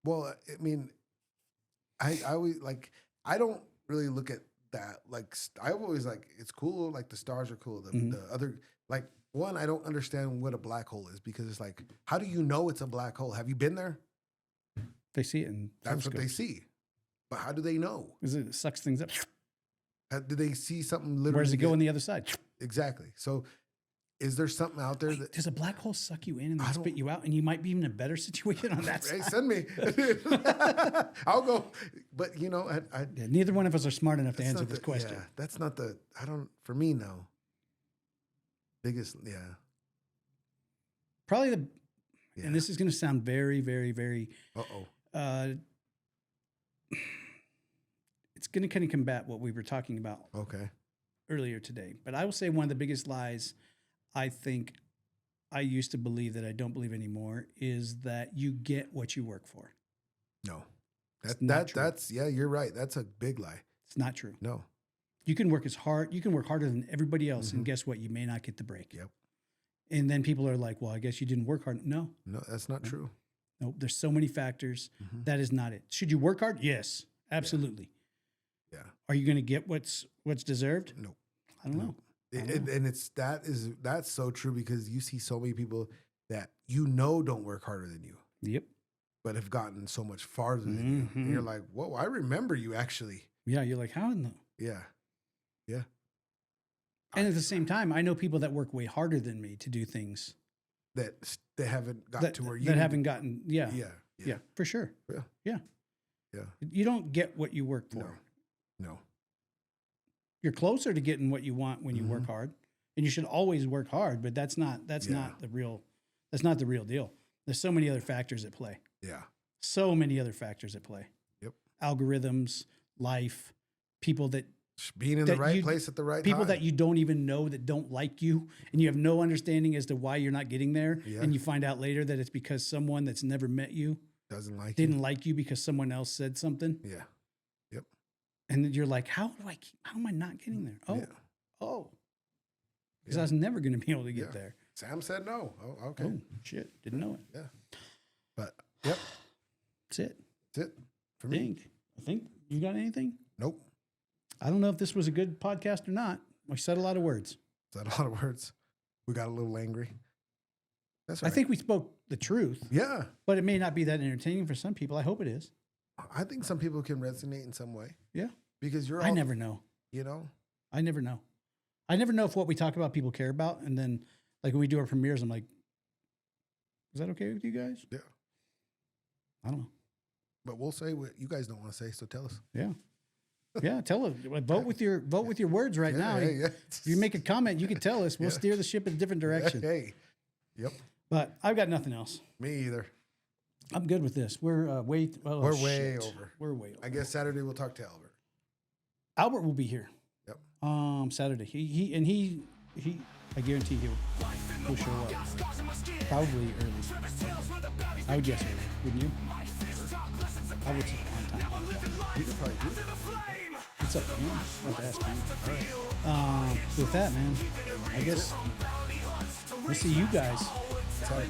Well, I mean, I always like. I don't really look at that. Like, I always like. It's cool. Like the stars are cool. The other like one. I don't understand what a black hole is because it's like, how do you know it's a black hole? Have you been there? They see it and That's what they see. But how do they know? It sucks things up. Do they see something literally? Where does it go on the other side? Exactly. So, is there something out there Wait, that does a black hole suck you in and then I spit you out, and you might be in a better situation on that Hey, side? send me. I'll go. But you know, I Yeah, neither one of us are smart enough to that's answer not this question. Yeah, that's not the. I don't. For me, no. Biggest, yeah. Probably the, Yeah. and this is going to sound very, very, very. Uh-oh. It's going to kind of combat what we were talking about Okay. earlier today. But I will say one of the biggest lies I think I used to believe that I don't believe anymore is that you get what you work for. No. It's not true. That's yeah, you're right. That's a big lie. It's not true. No. You can work you can work harder than everybody else, and guess what? You may not get the break. Yep. And then people are like, well, I guess you didn't work hard. No, that's not true. no, there's so many factors. That is not it. Should you work hard? Yes, absolutely. Yeah. Are you going to get what's deserved? No. I don't know. And that's so true because you see so many people that don't work harder than you, Yep. but have gotten so much farther than you. And you're like, whoa, I remember you actually. Yeah, you're like, how in the? Yeah. Yeah. And at the same time, I know people that work way harder than me to do things that they haven't got that, to where you that haven't gotten. Yeah. Yeah. For sure. Yeah. Yeah. Yeah. You don't get what you work for. No. You're closer to getting what you want when you work hard, and you should always work hard. But that's not the real. That's not the real deal. There's so many other factors at play. Yeah. So many other factors at play. Yep. Algorithms, life, people that Being in the right place at the right people time. that you don't even know that don't like you, and you have no understanding as to why you're not getting there. Yeah. And you find out later that it's because someone that's never met you didn't like you because someone else said something. Yeah. Yep. And you're like, how am I not getting there? Because I was never going to be able to get there. Sam said no. Oh, okay. Oh, shit. Didn't know it. Yeah. But yep. That's it. That's it for me. I think you got anything? Nope. I don't know if this was a good podcast or not. We said a lot of words. Said a lot of words. We got a little angry. That's right. I think we spoke the truth. Yeah. But it may not be that entertaining for some people. I hope it is. I think some people can resonate in some way. Yeah. Because I never know. You know? I never know. I never know if what we talk about people care about. And then, like, when we do our premieres, I'm like, is that okay with you guys? Yeah. I don't know. But we'll say what you guys don't want to say, so tell us. Yeah. Yeah, tell us. Vote with your words right now. Yeah. If you make a comment, you can tell us. We'll steer the ship in a different direction. Hey. Yep. But I've got nothing else. Me either. I'm good with this. We're way We're way over. We're way over. I guess Saturday we'll talk to Albert. Albert will be here. Yep. Saturday. He I guarantee he'll show up. Probably early. I would guess early, wouldn't you? I would say on time. You could probably do it. It's up to you. I'll have to ask him. All right. With that, man, I guess we'll see you guys Saturday.